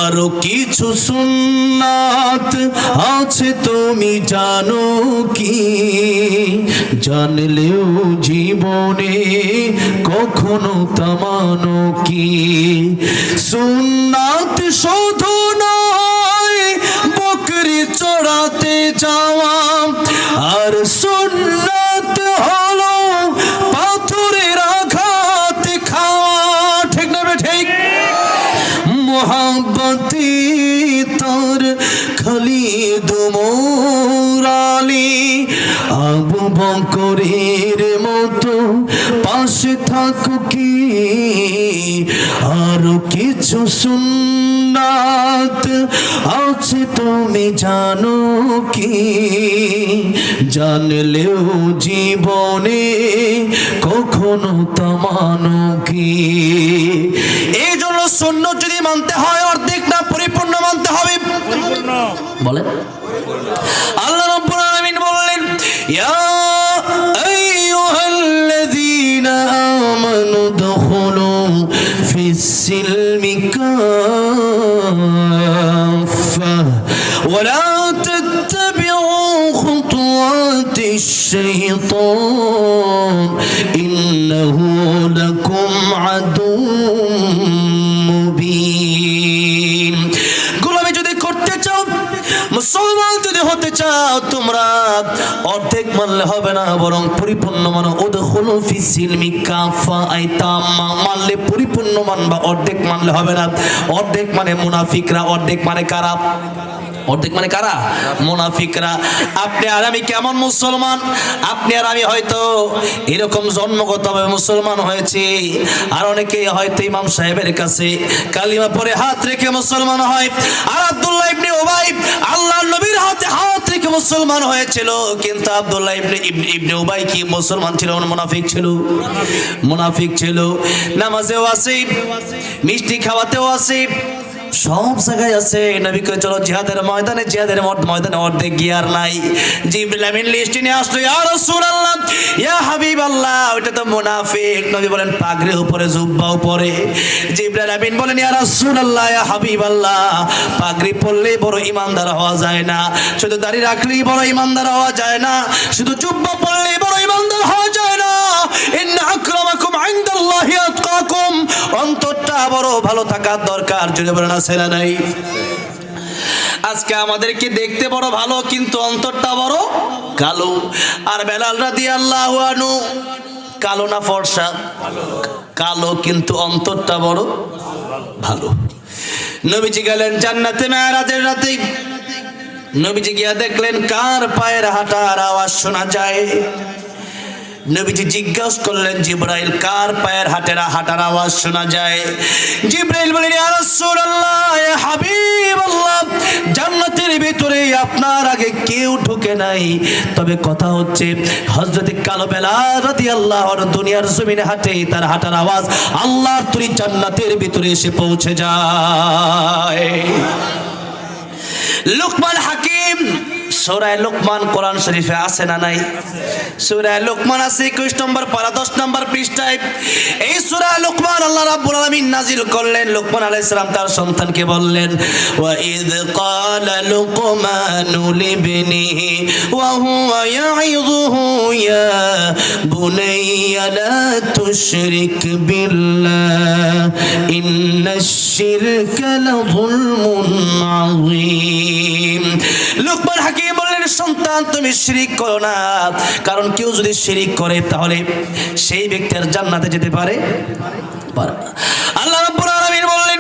আরো কিছু সুন্নাত আছে তুমি জানো কি? জানলেও জীবনে কখনো তা মানো কি? সুন্নাত শুধু নয় বকরি চড়াতে যাওয়া, আর সুন্নাত হলো পাথরের আঘাত খাওয়া, ঠিক না ঠিক? মোহাব্বতে তোর খালিদ মোর আলী আবু বকরের মতো পাশে থাকো কি? আর কিছু সুন্নাত আছে তুমি জানো কি? জানলেও জীবনে কখনো তা মানো কি? এই জন্য সুন্নাত যদি মানতে হয় অর্ধেক না পরিপূর্ণ মানতে হবে। বলেন আল্লাহ রাব্বুল আলামিন বললেন, ইয়া আইয়ুহাল্লাযীনা আমানু দুখুলু ফিস-সিলমি কাফা ওয়া লা তাত্তাবিউ খুতুওয়াতিশ শাইতান ইন্নাহু লাকুম আদুউম মুবিন। গোলামি যদি করতে চাও, মুসলমান যদি হতে চাও, তোমরা অর্ধেক মানলে হবে না, বরং পরিপূর্ণ মানো। উদখুলু ফিস-সিলমি কাফা, আইতাম্মা মানলে পরিপূর্ণ মানবা, অর্ধেক মানলে হবে না। অর্ধেক মানে মুনাফিকরা, অর্ধেক মানে কারা? অর্ধেক মানে কারা? মুনাফিকরা। আপনি আর আমি কেমন মুসলমান? আপনি আর আমি হয়তো এরকম জন্মগতভাবে মুসলমান হয়েছি, আর অনেকে হয়তো ইমাম সাহেবের কাছে কালিমা পড়ে হাত রেখে মুসলমান হয়। আর আব্দুল্লাহ ইবনে উবাই আল্লাহর নবীর হাতে হাত রেখে মুসলমান হয়েছিল, কিন্তু আব্দুল্লাহ ইবনে উবাই কি মুসলমান ছিল না মুনাফিক ছিল? মুনাফিক ছিল। নামাজেও আছে, মিষ্টি খাওয়াতেও আছে, সব জায়গায় আছে। নবী কই চলো জিহাদের ময়দানে, জিহাদের ময়দানে অর্ধেক গিয়ার নাই। জিবরিল আমিন লিস্ট নিয়ে আসলো, ইয়া রাসূলুল্লাহ ইয়া হাবিবাল্লাহ, ওটা তো মুনাফিক। নবী বলেন পাগড়ি উপরে জুব্বা উপরে। জিবরিল আমিন বলেন ইয়া রাসূলুল্লাহ ইয়া হাবিবাল্লাহ, পাগড়ি পরলেই বড় ইমানদার হওয়া যায় না, শুধু দাড়ি রাখলেই বড় ইমানদার হওয়া যায় না, শুধু জুব্বা পরলেই বড় ইমানদার হওয়া যায় না। ইন্না আকরামাকুম ইনদাল্লাহি আতকাকুম, অন্তরটা বড় ভালো থাকার দরকার। যদি বলেন আছে না নাই? আজকে আমাদেরকে দেখতে বড় ভালো, কিন্তু অন্তরটা বড় কালো। আর বেলাল রাদিয়াল্লাহু আনহু কালো না ফর্সা? কালো, কিন্তু অন্তরটা বড় ভালো। নবীজি গেলেন জান্নাতে মেরাজের রাতে। নবীজি গিয়া দেখলেন কার পায়ের হাঁটার আওয়াজ শোনা যায়। নবীজি জিজ্ঞাসা করলেন জিবরাইল, কার পায়ের হাঁটার আওয়াজ শোনা যায়? জিবরাইল বলেন ইয়া রাসূলুল্লাহ ইয়া হাবিবাল্লাহ, জান্নাতের ভিতরে আপনার আগে কেউ ঢোকে নাই, তবে কথা হচ্ছে হযরত কালো বেলাল রাদিয়াল্লাহু আনহু দুনিয়ার জমিনে হাঁটে, তার হাঁটার আওয়াজ আল্লাহর তৈরি জান্নাতের ভিতরে এসে পৌঁছে যায়। লুকমান হাকিম, সূরা লুকমান কোরআন শরীফে আছে না নাই? সূরা লুকমান আছে 21 নম্বর পারা 10 নম্বর পৃষ্ঠায়। এই সূরা লুকমান আল্লাহ রাব্বুল আলামিন নাজিল করলেন। লুকমান আলাইহিস সালাম তার সন্তানকে বললেন, ওয়া ইয ক্বালা লুকমানু লিবনিহি ওয়া হুয়া ইয়াইযুহু ইয়া বুনাইয়া লা তুশরিক বিল্লাহ ইন্নাশ শিরকা লাযুলমুন আযীম। লুকমান হাকিম বললেন, সন্তান তুমি শিরিক করো না, কারণ কেউ যদি শিরিক করে তাহলে সেই ব্যক্তি আর জান্নাতে যেতে পারে। আল্লাহ রাব্বুল আলামিন বললেন,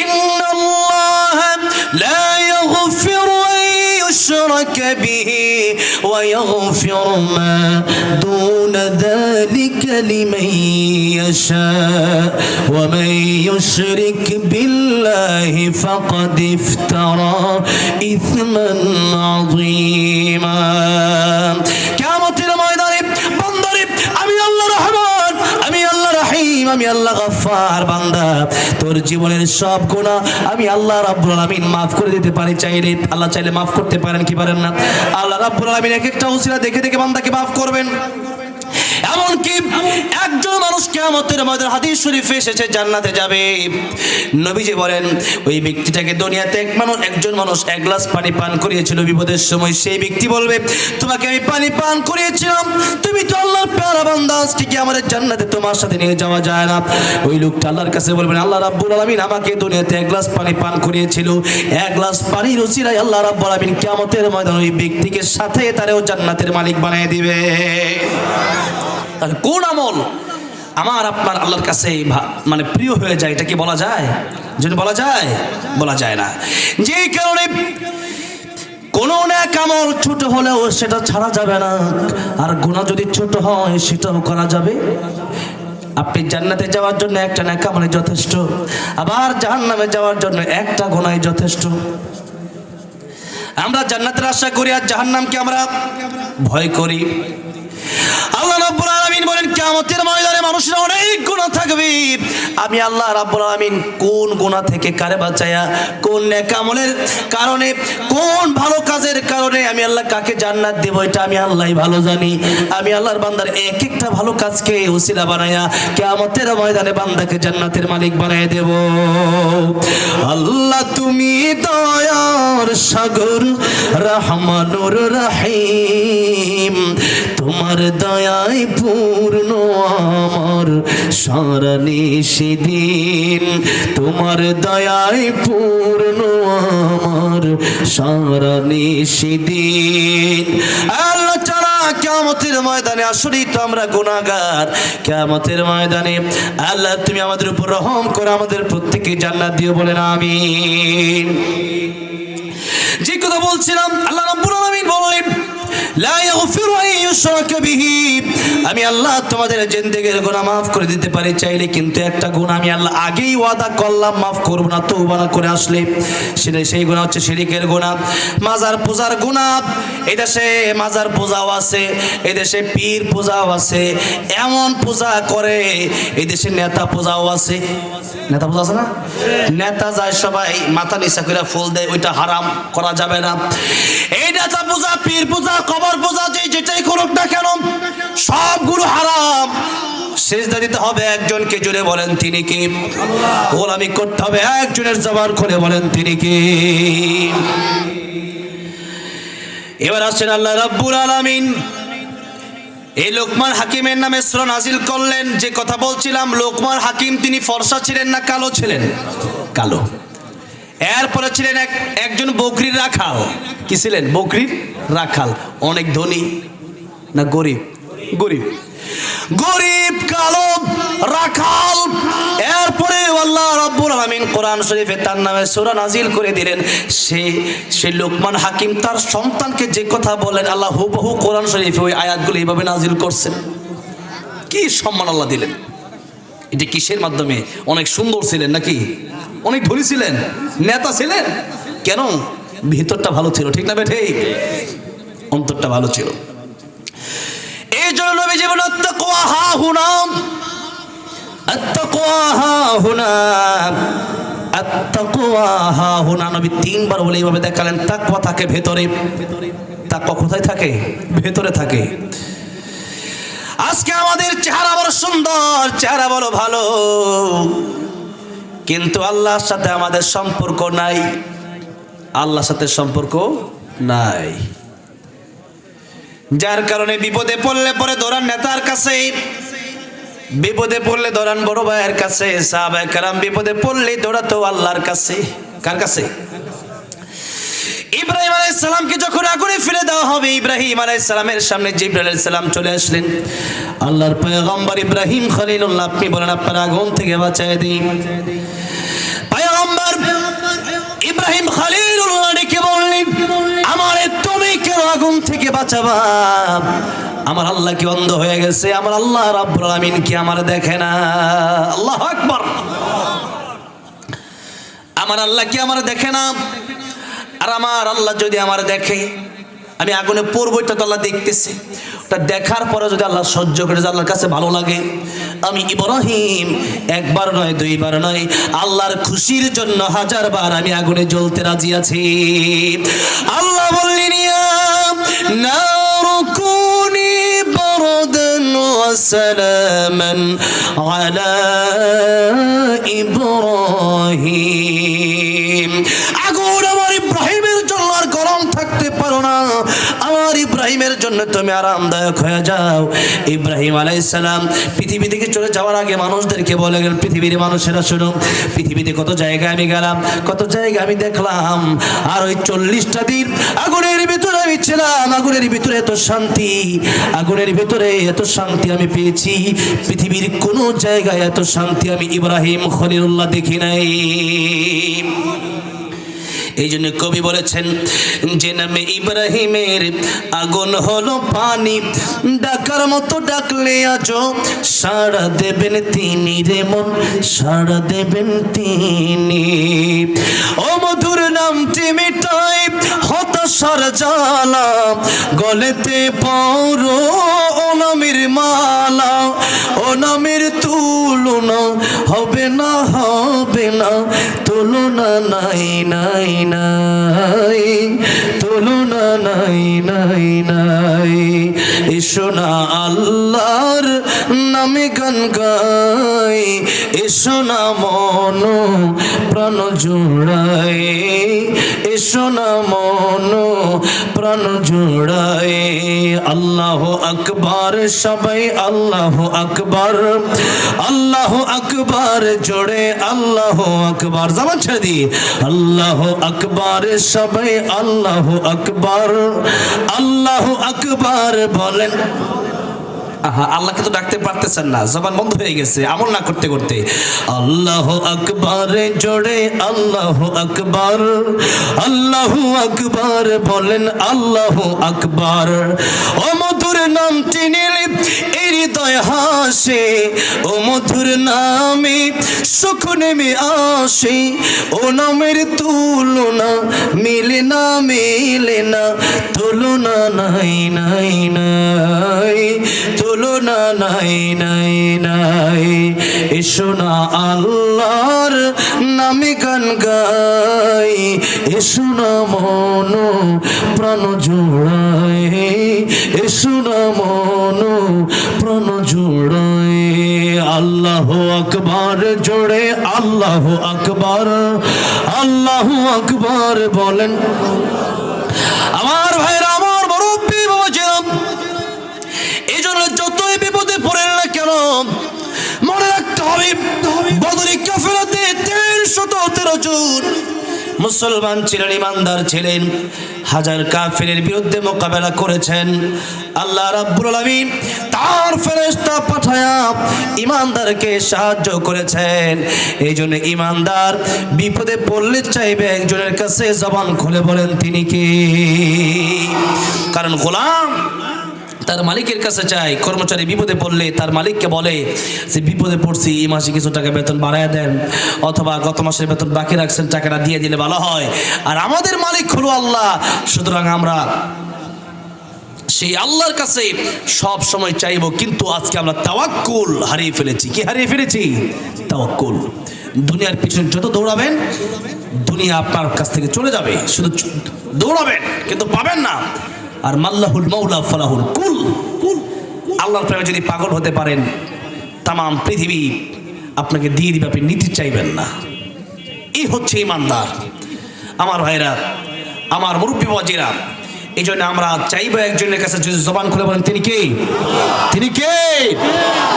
ইন্নাল্লাহা লা ইয়াগফিরু আন ইউশরাকা বিহি ওয়া ইয়াগফিরু মা দুনা যালিকা লিমান ইয়াশা ওয়া মান ইউশরিক বিল্লাহি ফাকাদ ইফতারা ইসমান আযীমা। কিয়ামতের ময়দানে বান্দারে আমি আল্লাহ রহমান, আমি আল্লাহ রহিম, আমি আল্লাহ গফফার, বান্দা তোর জীবনের সব গুনাহ আমি আল্লাহ রাব্বুল আলামিন maaf করে দিতে পারি। চাইলে আল্লাহ চাইলে maaf করতে পারেন কি পারেন না? আল্লাহ রাব্বুল আলামিন এক একটা ওসিলা দেখে দেখে বান্দাকে maaf করবেন। এমনকি একজন মানুষ কিয়ামতের ময়দানে হাদিস শরীফে এসেছে জান্নাতে যাবে। নবীজি বলেন ওই ব্যক্তিটাকে দুনিয়াতে একজন মানুষ এক গ্লাস পানি পান করিয়েছিল বিপদের সময়। সেই ব্যক্তি বলবে, তোমাকে আমি পানি পান করিয়েছিলাম, তুমি তো আল্লাহর প্যারা বান্দা, আজকে কি আমাদের জান্নাতে তোমার সাথে নিয়ে যাওয়া যায় না? ওই লোকটা আল্লাহর কাছে বলবেন, আল্লাহ রাব্বুল আলামিন আমাকে দুনিয়াতে এক গ্লাস পানি পান করিয়েছিল, এক গ্লাস পানির উসিলায় আল্লাহ রাব্বুল আলামিন কিয়ামতের ময়দানে ওই ব্যক্তিকে সাথে তারও জান্নাতের মালিক বানিয়ে দিবে। তাহলে কোন আমল আমার আপনার আল্লাহর কাছে মানে প্রিয় হয়ে যায়, এটা কি বলা যায়? যদি বলা যায়, বলা যায় না। যেই কারণে কোন নেক আমল ছোট হলেও সেটা ছাড়া যাবে না, আর গুনাহ যদি ছোট হয় সেটাও করা যাবে। আপনি জান্নাতে যাওয়ার জন্য একটা নেক আমলই যথেষ্ট, আবার জাহান্নামে যাওয়ার জন্য একটা গুনাহই যথেষ্ট। আমরা জান্নাতের আশা করি আর জাহান্নামকে আমরা ভয় করি। আল্লাহ রাব্বুল আলামিন বলেন কিয়ামতের ময়দানে মানুষের অনেক গুনাহ থাকবে, আমি আল্লাহ রাব্বুল আলামিন কোন গুনাহ থেকে কারে বাঁচায়া, কোন নেক আমলের কারণে, কোন ভালো কাজের কারণে আমি আল্লাহ কাকে জান্নাত দেব এটা আমি আল্লাহই ভালো জানি। আমি আল্লাহর বান্দার এক একটা ভালো কাজকে ওসিলা বানায়া কিয়ামতের ময়দানে বান্দাকে জান্নাতের মালিক বানিয়ে দেব। আল্লাহ তুমি দয়ার সাগর রহমানুর রহিম, তোমার দয়ায় পূর্ণ আমার সারা নিশিদিন, তোমার দয়ায় পূর্ণ আমার সারা নিশিদিন। আল্লাহ তাআলা কিয়ামতের ময়দানে আসলেই তো আমরা গুনাহগার। কিয়ামতের ময়দানে আল্লাহ তুমি আমাদের উপর রহম করে আমাদের প্রত্যেককে জান্নাত দিও, বলেন আমিন। যে কথা বলছিলাম, আল্লাহ রাব্বুল আলামিন বলেন লা ইয়াগফিরু আন ইউশরাকা বিহি, আমি আল্লাহ তোমাদের জিন্দেগীর গুনাহ মাফ করে দিতে পারি চাইলে, কিন্তু একটা গুনাহ আমি আল্লাহ আগেই ওয়াদা করলাম মাফ করব না, তওবা না করে আসলে। সেই গুনাহ হচ্ছে শিরকের গুনাহ, মাজার পূজার গুনাহ। এই দেশে মাজার পূজাও আছে, এই দেশে পীর পূজাও আছে, এমন পূজা করে এই দেশে নেতা পূজাও আছে। নেতা পূজা আছে না? নেতা যায় সবাই মাথা নিচা করে ফুল দেয়, ওইটা হারাম, করা যাবে না। এই নেতা পূজা, পীর পূজা, কবর পূজা, যেটাই করুক না কেন সবগুলো হারাম। সিজদা দিতে হবে একজনকে, জুড়ে বলেন তিনি কে? গোলামি করতে হবে একজনের, জবান খুলে বলেন তিনি কে? এবার আসেন আল্লাহ রাব্বুল আলামিন এই লোকমান হাকিমের নামে সূরা নাজিল করলেন। যে কথা বলছিলাম, লোকমান হাকিম তিনি ফর্সা ছিলেন না কালো ছিলেন? কালো। এরপরে ছিলেন একজন বকরির রাখাল। কি ছিলেন? বকরির রাখাল। অনেক ধনী না গরিব? গরিব। গরিব, কালো, রাখাল। এরপরে আল্লাহ রাব্বুল আলামিন কোরআন শরীফে তার নামে সূরা নাজিল করে দিলেন। সে লোকমান হাকিম তার সন্তানকে যে কথা বলেন আল্লাহ হুবহু কোরআন শরীফে ওই আয়াতগুলো এইভাবে নাজিল করছেন। কি সম্মান আল্লাহ দিলেন! এটা কিসের মাধ্যমে? অনেক সুন্দর ছিলেন নাকি? অনেক ধনী ছিলেন, নেতা ছিলেন, কেন? ভিতরটা ভালো ছিল, ঠিক না বেঠে? অন্তরটা ভালো ছিল। এই জন্য নবী জীবন আত্তাকওয়া হা হুনা, আত্তাকওয়া হা হুনা, আত্তাকওয়া হা হুনা। নবী তিনবার বলে এইভাবে দেখালেন তাকওয়া থাকে ভেতরে। তাকওয়া কোথায় থাকে? ভেতরে থাকে। আজকে আমাদের চেহারা বড় সুন্দর, চেহারা বড় ভালো, কিন্তু আল্লাহর সাথে আমাদের সম্পর্ক নাই। আল্লাহর সাথে সম্পর্ক নাই, যার কারণে বিপদে পড়লে পরে দৌড়ান নেতার কাছে, বিপদে পড়লে দৌড়ান বড় ভাইয়ের কাছে। সাহাবায়ে কেরাম বিপদে পড়লে দৌড়াতো আল্লাহর কাছে। কার কাছে? ইব্রাহিম আলাইহিস সালামকে যখন আগুনে ফেলে দেওয়া হবে, ইব্রাহিম আলাইহিস সালামের সামনে জিবরাইল আলাইহিস সালাম চলে আসলেন। আল্লাহর পয়গম্বর ইব্রাহিম খলিলুল্লাহ, আপনি বলেন আপনার আগুন থেকে বাঁচায় দিন। পয়গম্বর ইব্রাহিম খলিলুল্লাহ ডেকে বললেন, আমারে তুমি কেন আগুন থেকে বাঁচাবা? আমার আল্লাহ কি অন্ধ হয়ে গেছে? আমার আল্লাহ রাব্বুল আলামিন কি আমার দেখে না? আল্লাহু আকবার। আমার আল্লাহ কি আমার দেখে না? আর আমার আল্লাহ যদি আমার দেখে, আমি আগুনে পড়বো, এটা তো আল্লাহ দেখতেছে। ওটা দেখার পরে যদি আল্লাহ সহ্য করে, আল্লাহর কাছে ভালো লাগে, আমি ইব্রাহিম একবার নয়, দুইবার নয়, আল্লাহর খুশির জন্য 1000 বার আমি আগুনে জ্বলতে রাজি আছি। আল্লাহ বললেন, ইয়া নারু কুনি বারদান ওয়া সালামান আলা ইব্রাহিম। আগুন আমার ইব্রাহিমের জন্য আর গরম থাকতে পারো না, আমার ইব্রাহিমের জন্য তুমি আরামদায়ক হয়ে যাও। ইব্রাহিম আলাইহিস সালাম পৃথিবী থেকে চলে যাওয়ার আগে মানুষদেরকে বলে গেলেন, পৃথিবীর মানুষেরা শুনো, পৃথিবীতে কত জায়গায় আমি গেলাম, কত জায়গা আমি দেখলাম, আর ওই 40টা দিন আগুনের ভিতরে আমি ছিলাম। আগুনের ভিতরে এত শান্তি, আগুনের ভিতরে এত শান্তি আমি পেয়েছি, পৃথিবীর কোনো জায়গায় এত শান্তি আমি ইব্রাহিম খলিলুল্লাহ দেখি নাই। এই জন্য কবি বলেছেন, যে নামে ইব্রাহিমের আগুন হলো পানি, ডাকার মতো ডাকলে আজো সাড়া দেবেন তিনি রে মন, সাড়া দেবেন তিনি। ও মধুর নামটি মিটাই হতাশার জ্বালা, গলেতে পরো ও নামের মালা, ও নামের তুলনা হবে না, হবে না, তুলনা নাই নাই নাই, তুলনা নাই নাই নাই। এসো না আল্লাহর নামে গান গাই, এসো না মন প্রাণ জোড়াই, এসো না মন প্রাণ জোড়াই। আল্লাহ আকবার, সবাই আল্লাহ আকবার, আল্লাহ আকবার জোড়ে আল্লাহ আকবার। জামান ছেড়ে দি, আল্লাহ আকবার, সবাই আল্লাহ আকবার, আল্লাহ আকবার বলেন। আহা, আল্লাহকে তো ডাকতে পারতেছেন না, জবান বন্ধ হয়ে গেছে আমল না করতে করতে। আল্লাহু আকবার জোরে আল্লাহু আকবার, আল্লাহু আকবার বলেন আল্লাহু আকবার। ও মধুর নামটি নিলে এই হৃদয় হাসে, ও মধুর নামে সুখ নেমে আসে, ও নামের তুলনা মিলে না মিলে না, তুলনা নাই নাই নাই, তুলনা নাই নাই নাই। এসো না আল্লাহর নামে গান গাই, এসো না মন প্রাণ জোড়ায়, এসো না মন প্রাণ জোড়ায়। আল্লাহু আকবার জোড়ে আল্লাহু আকবার, আল্লাহু আকবার বলেন। আমার ভাইরা, আমার মুরব্বি বাবাজিরা, এই জন্য যতই বিপদে পড়েন না কেন মনে রাখতে হবে, বদরি কাফেলাতে 313 জন মুসলমান ছিলেন, ইমানদার ছিলেন, হাজার কাফিরের বিরুদ্ধে মোকাবেলা করেছেন। আল্লাহ রাব্বুল আলামিন তার ফেরেশতা পাঠায়া ইমানদারকে সাহায্য করেছেন। এই জন্য ইমানদার বিপদে পড়লে চাইবে একজনের কাছে, জবান খুলে বলেন তিনি কে। কারণ গোলাম তার মালিকের কাছে চায়, কর্মচারী বিপদে পড়লে তার মালিককে বলে যে বিপদে পড়ছি, এই মাসে কিছু টাকা বেতন বাড়ায় দেন, অথবা গত মাসের বেতন বাকি রাখছেন, টাকাটা দিয়ে দিলে ভালো হয়। আর আমাদের মালিক হলো আল্লাহ, সুতরাং আমরা সেই আল্লাহর কাছে সব সময় চাইবো। কিন্তু আজকে আমরা তাওয়াক্কুল হারিয়ে ফেলেছি। কি হারিয়ে ফেলেছি? তাওয়াক্কুল। দুনিয়ার পিছনে যত দৌড়াবেন দুনিয়া আপনার কাছ থেকে চলে যাবে, শুধু দৌড়াবেন কিন্তু পাবেন না। আর মাল্লাহুল মাওলা ফালাহুল কুল, আল্লাহর প্রেমে যদি পাগল হতে পারেন তামাম পৃথিবী আপনাকে দিয়ে দিবে, আপনি নিতে চাইবেন না। এই হচ্ছে ইমানদার। আমার ভাইরা, আমার মুরব্বী বাবাজিরা, এই জন্য আমরা চাইবো একজনের কাছে, যদি জবান খুলে বলেন তিনি কে, তিনি কে।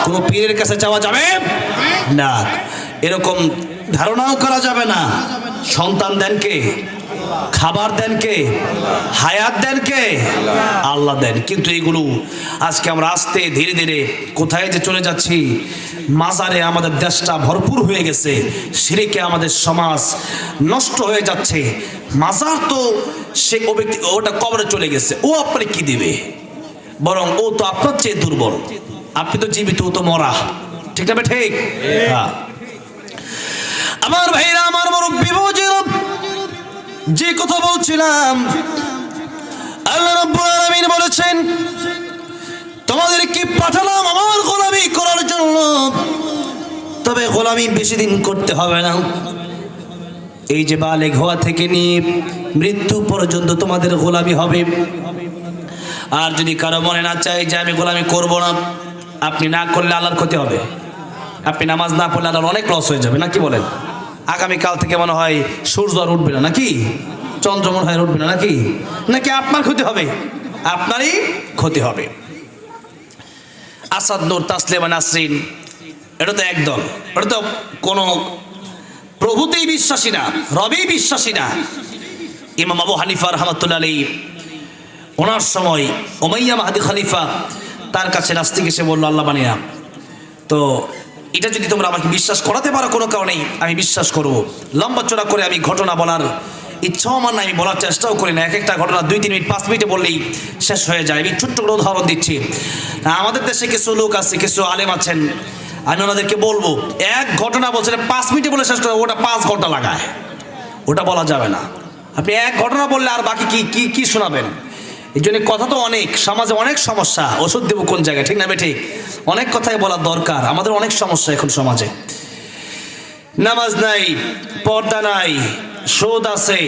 কোনো পীরের কাছে চাওয়া যাবে না, এরকম ধারণাও করা যাবে না। সন্তান দেন কে? খাবার দেন কে? হায়াত দেন কে? আল্লাহ দেন। কিন্তু এগুলো আজকে আমরা আস্তে ধীরে ধীরে কোথায় যে চলে যাচ্ছি। মাজারে আমাদের দেশটা ভরপুর হয়ে গেছে, শিরকে আমাদের সমাজ নষ্ট হয়ে যাচ্ছে। মাজার তো সে ও ব্যক্তি, ওটা কবরে চলে গেছে, ও আপনাকে কি দিবে? বরং ও তো আপনার চেয়ে দুর্বল, আপনি তো জীবিত, ও তো মরা। ঠিক না ঠিক? হ্যাঁ। আমার ভাইরা, আমার মুরব্বি বাবাজিরা, যে কথা বলছিলাম, আল্লাহ রাব্বুল আলামিন বলেছেন তোমাদেরকে পাঠালাম আমার গোলামি করার জন্য, তবে গোলামি বেশি দিন করতে হবে না। এই যে বালেগ হওয়া থেকে নিয়ে মৃত্যু পর্যন্ত তোমাদের গোলামি হবে। আর যদি কারো মনে না চায় যে আমি গোলামি করব না, আপনি না করলে আল্লাহর ক্ষতি হবে। আপনি নামাজ না পড়লে আল্লাহর অনেক লস হয়ে যাবে, নাকি বলেন? আগামীকাল থেকে মনে হয় সূর্য আর উঠবে না, নাকি চন্দ্র মনে হয় উঠবে না, নাকি নাকি আপনার ক্ষতি হবে? আপনারই ক্ষতি হবে। আসাদ, নূর, তাসলিমা, নাসরিন, এটা তো একদল, এটা তো কোনো প্রভুতেই বিশ্বাসী না, রবেই বিশ্বাসী না। ইমাম আবু হানিফা রাহমাতুল্লাহ আলাইহি, ওনার সময় উমাইয়া মাহদী খলিফা তার কাছে নাস্তিক এসে বলল আল্লাহ বানিয়া, তো এটা যদি তোমরা আমাকে বিশ্বাস করাতে পারো কোনো কারণেই, আমি বিশ্বাস করব। লম্বা চড়া করে আমি ঘটনা বলার ইচ্ছাও আমার না, আমি বলার চেষ্টাও করি না। এক একটা ঘটনা 2-3 মিনিট 5 মিনিটে বললেই শেষ হয়ে যায়। আমি ছোট্ট করে উদাহরণ দিচ্ছি। আমাদের দেশে কিছু লোক আছে, কিছু আলেম আছেন, আমি ওনাদেরকে বলবো এক ঘটনা বলছে 5 মিনিটে বলে শেষ করে, ওটা 5 ঘন্টা লাগায়, ওটা বলা যাবে না। আপনি এক ঘটনা বললে আর বাকি কি কি কি শোনাবেন? এই জন্য কথা তো অনেক, সমাজে অনেক সমস্যা, ওষুধ দেবো কোন জায়গায়, ঠিক না ঠিক? অনেক কথাই বলা দরকার। আমাদের অনেক সমস্যা এখন সমাজে, নামাজ নাই, পর্দা নাই, সুদ আছে,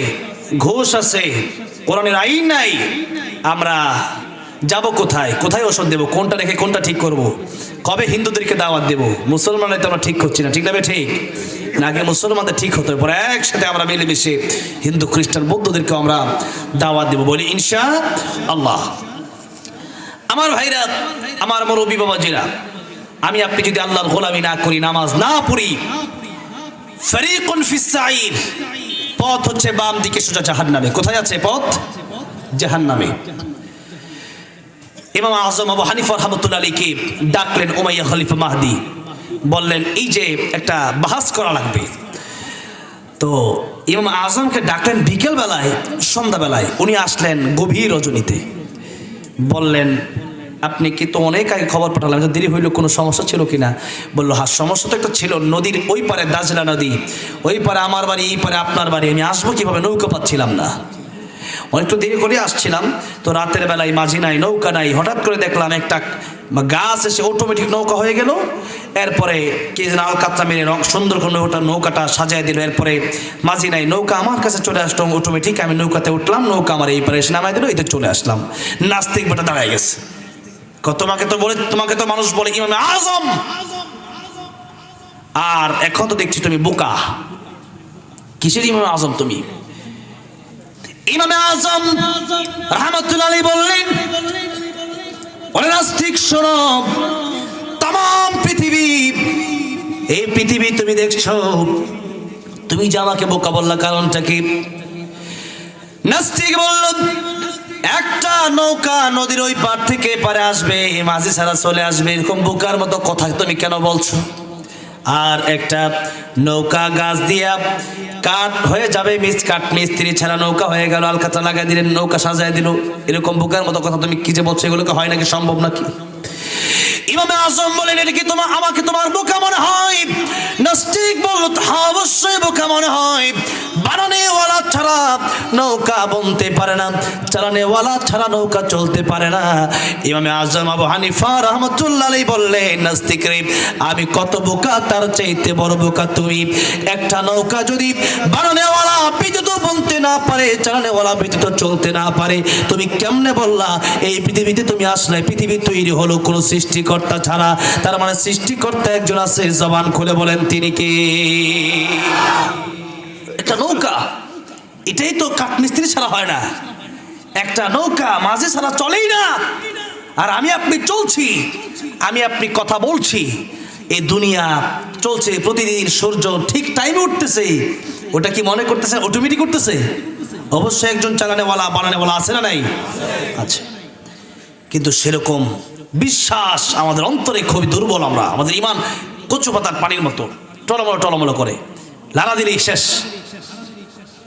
ঘুষ আছে, কোরআনের আইন নাই। আমরা যাব কোথায়? কোথায় ওষুধ দেবো? কোনটা রেখে কোনটা ঠিক করব? কবে হিন্দুদেরকে দাওয়াত দেবো? মুসলমানের তো আমরা ঠিক করছি না, ঠিক না ঠিক? নাকি মুসলমানদের ঠিক হতে পরে একসাথে আমরা মিলেমিশে হিন্দু, খ্রিস্টান, বৌদ্ধদেরকেও আমরা দাওয়াত দেবো, বলি ইনশা আল্লাহ। আমার ভাইরা, আমার মুরব্বি বাবাজিরা, আমি আপনি যদি আল্লাহর গোলামি না করি, নামাজ না পড়ি, ফারিকুন ফিস সাঈর, পথ হচ্ছে বাম দিকে সোজা জাহান্নামে। কোথায় আছে পথ? জাহান্নামে। ইমাম আজম আবু হানিফা রাহমাতুল্লাহ আলাইহি ডাকলেন উমাইয়া খলিফা মাহদি, বললেন এই যে একটা বাহাস করা লাগবে। তো ইমাম আজমকে ডাকলেন বিকেল বেলায়, সন্ধ্যাবেলায়। উনি আসলেন গভীর রজনীতে, বললেন আপনি কি তো অনেক আগে খবর পাঠালাম, দেরি হইল, কোনো সমস্যা ছিল কিনা? বললো হ্যাঁ সমস্যা তো একটা ছিল, নদীর ওই পারে দাজলা নদী, ওই পারে আমার বাড়ি, এই পারে আপনার বাড়ি, আমি আসবো কিভাবে, নৌকা পাচ্ছিলাম না, অনেকটু দেরি করে আসছিলাম। তো রাতের বেলায় মাঝি নাই, নৌকা নাই, হঠাৎ করে দেখলাম একটা গাছ এসে অটোমেটিক নৌকা হয়ে গেল। এরপরে কি যেন আলকাতরা মেরে সুন্দর করে নৌকাটা সাজায় দিল। এরপরে মাঝি নাই, নৌকা আমার কাছে চলে আসলো অটোমেটিক, আমি নৌকাতে উঠলাম, নৌকা আমার এই পারে এসে নামাই দিল, এতে চলে আসলাম। নাস্তিক বেটা দাঁড়ায় গেছে, তোমাকে তো মানুষ বলে ইমামে আজম, আর এখন তো দেখছি তুমি বোকা, কিসের ইমামে আজম তুমি? ইমামে আজম রাহমাতুল্লাহ আলাইহি বললেন, ওরে নাস্তিক শোনো, তাম পৃথিবী, এই পৃথিবী তুমি দেখছো, তুমি যে আমাকে বোকা বললা কারণটা কি? নাস্তিক বলল একটা নৌকা নদীর ওই পার থেকে পারে আসবে, মাঝি ছাড়া চলে আসবে, এরকম বোকার মতো কথা তুমি কেন বলছো? আর একটা নৌকা গাছ দিয়া কাঠ হয়ে যাবে, কাঠ মিস্ত্রি ছাড়া নৌকা হয়ে গেল, আলকাতা লাগাই দিলেন, নৌকা সাজায় দিল, এরকম বোকার মতো কথা তুমি কি যে বলছো, এগুলোকে হয় নাকি, সম্ভব নাকি? ইমামে আজম বলেন এটা কি আমাকে তোমার বোকা মনে হয়? নাস্তিক বলল হ্যাঁ অবশ্যই বোকা মনে হয়, বানানেওয়ালা ছাড়া নৌকা বনতে পারে না, চালানেওয়ালা ছাড়া নৌকা চলতে পারে না। ইমামে আজম আবু হানিফা রাহমাতুল্লাহ আলাইহি বললেন, নাস্তিক রে, আমি কত বোকা, তার চাইতে বড় বোকা তুমি। একটা নৌকা যদি বানানেওয়ালা ব্যতীত বনতে না পারে, চালানেওয়ালা ব্যতীত চলতে না পারে, তুমি কেমনে বললা এই পৃথিবীতে তুমি আসলে? পৃথিবী তৈরি হলো কোনো সৃষ্টিকর্তা ছাড়া, তার মানে সৃষ্টিকর্তা একজন আছে, জবান খুলে বলেন তিনি কে? একটা নৌকা, এটাই তো কাঠমিস্ত্রি ছাড়া হয় না, একটা নৌকা মাঝে ছাড়া চলেই না। আর আমি আপনি চলছি, আমি আপনি কথা বলছি, এই দুনিয়া চলছে, প্রতিদিন সূর্য ঠিক টাইমে উঠতেছে, ওটা কি মনে করতেছে অটোমেটিক উঠতেছে? অবশ্যই একজন চালানেওয়ালা বানানেওয়ালা আছে না নাই? আছে। কিন্তু সেরকম বিশ্বাস আমাদের অন্তরে খুবই দুর্বল। আমাদের ইমান কচু পাতার পানির মতো টলমলো করে, লালা দিলেই শেষ।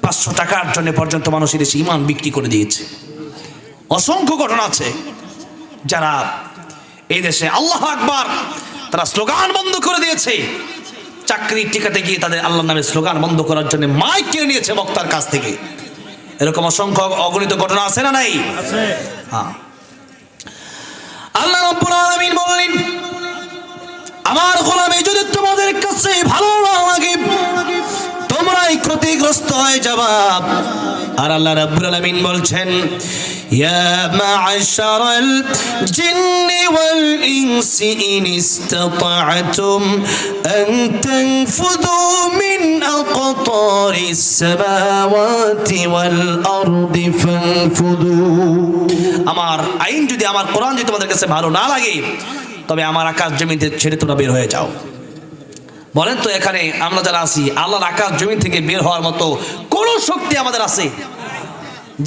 500 টাকার জন্য পর্যন্ত মানুষের দেশে ইমান বিক্রি করে দিয়েছে। অসংখ্য ঘটনা আছে, যারা এই দেশে আল্লাহু আকবার তারা স্লোগান বন্ধ করে দিয়েছে, চাকরি টিকাতে গিয়ে তাদের আল্লাহর নামে স্লোগান বন্ধ করার জন্য মাইক কিনে নিয়েছে বক্তার কাছ থেকে। এরকম অসংখ্য অগণিত ঘটনা আছে না নাই? হ্যাঁ। আল্লাহ রাব্বুল আলামিন বললেন, আমার গোলামি যদি তোমাদের কাছে ভালো না লাগে, তোমরাই ক্ষতিগ্রস্ত হয়ে যাবা। আর আল্লাহ রাব্বুল আলামিন বলছেন, ইয়া মা'আশারাল জিন্নি ওয়াল ইনসি ইন ইসতাতা'তুম আন তানফুযু মিন আকতারিস সামাওয়াতি ওয়াল আরদি ফানফুযু। আমার আইন যদি, আমার কোরআন যদি তোমাদের কাছে ভালো না লাগে, তবে আমার আকাশ জমিন থেকে ছেড়ে তোমরা বের হয়ে যাও। বলেন তো, এখানে আমরা যারা আছি, আল্লাহর আকাশ জমিন থেকে বের হওয়ার মতো কোন শক্তি আমাদের আছে?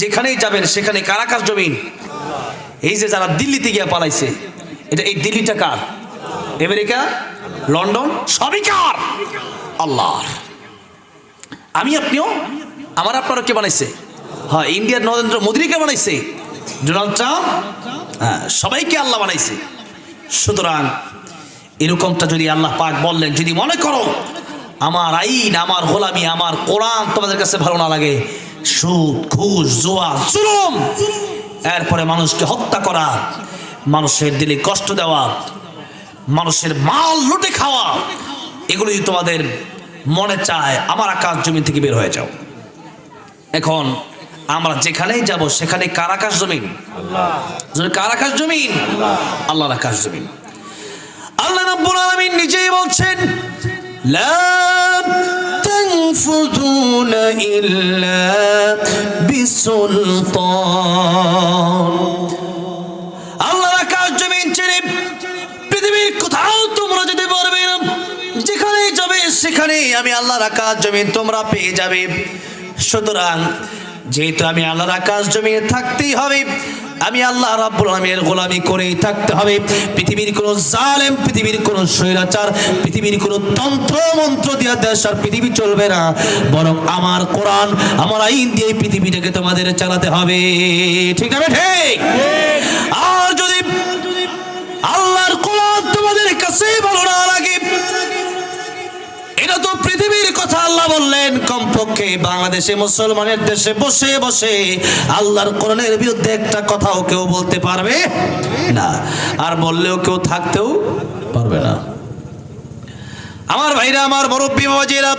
যেখানেই যাবেন সেখানে কার আকাশ জমিন? এই যে যারা দিল্লিতে গিয়ে পালাইছে, এই দিল্লিটা কার? আমেরিকা, লন্ডন, সবই কার? আল্লাহর। আমি আপনিও, আমার আপনারও কে বানাইছে? হ্যাঁ, ইন্ডিয়ার নরেন্দ্র মোদীকে বানাইছে, ডোনাল্ড ট্রাম্প, হ্যাঁ, সবাইকে আল্লাহ বানাইছে। সুতরাং এরকমটা যদি আল্লাহ পাক বললেন, যদি মনে করো আমার আইন, আমার গোলামি, আমার কোরআন তোমাদের কাছে ভালো না লাগে, সুদ, ঘুষ, জুয়া, জুলুম, এরপরে মানুষকে হত্যা করা, মানুষের দিলে কষ্ট দেওয়া, মানুষের মাল লুটে খাওয়া, এগুলো যদি তোমাদের মনে চায়, আমার আকাশ জমিন থেকে বের হয়ে যাও। এখন আমরা যেখানেই যাব সেখানে কার আকাশ জমিন? আল্লাহ। কার আকাশ জমিন? আল্লাহর আকাশ জমিন। আল্লাহ রাব্বুল আলামিন নিজেই বলছেন, লা তানফুযুনা ইল্লা বিসুলতান। আল্লাহর আকাশ জমিন ছেড়ে পৃথিবীর কোথাও তোমরা যেতে পারবে না। যেখানে যাবে সেখানে আমি আল্লাহর আকাশ জমিন তোমরা পেয়ে যাবে। সুতরাং যেহেতু আমি আল্লাহর আকাশ জমিনে থাকতেই হবে, আমি আল্লাহ রাব্বুল আলামিনের গোলামি করেই থাকতে হবে। পৃথিবীর কোনো জালেম, পৃথিবীর কোনো স্বৈরাচার, পৃথিবীর কোনো তন্ত্র মন্ত্র দিয়া দেশ আর পৃথিবী চলবে না, বরং আমার কোরআন, আমার আইন দিয়ে পৃথিবীটাকে তোমাদের চালাতে হবে। ঠিক না ঠিক? আর যদি আল্লাহর কোরআন তোমাদের কাছে ভালো না লাগে, এটা তো পৃথিবীর কথা আল্লাহ বললেন, কমপক্ষে বাংলাদেশে মুসলমানের দেশে বসে বসে আল্লাহর কোরআনের বিরুদ্ধে একটা কথাও কেউ বলতে পারবে না, আর বললেও কেউ থাকতেও পারবে না। আমার ভাইরা, আমার মুরব্বী বাবাজিরা,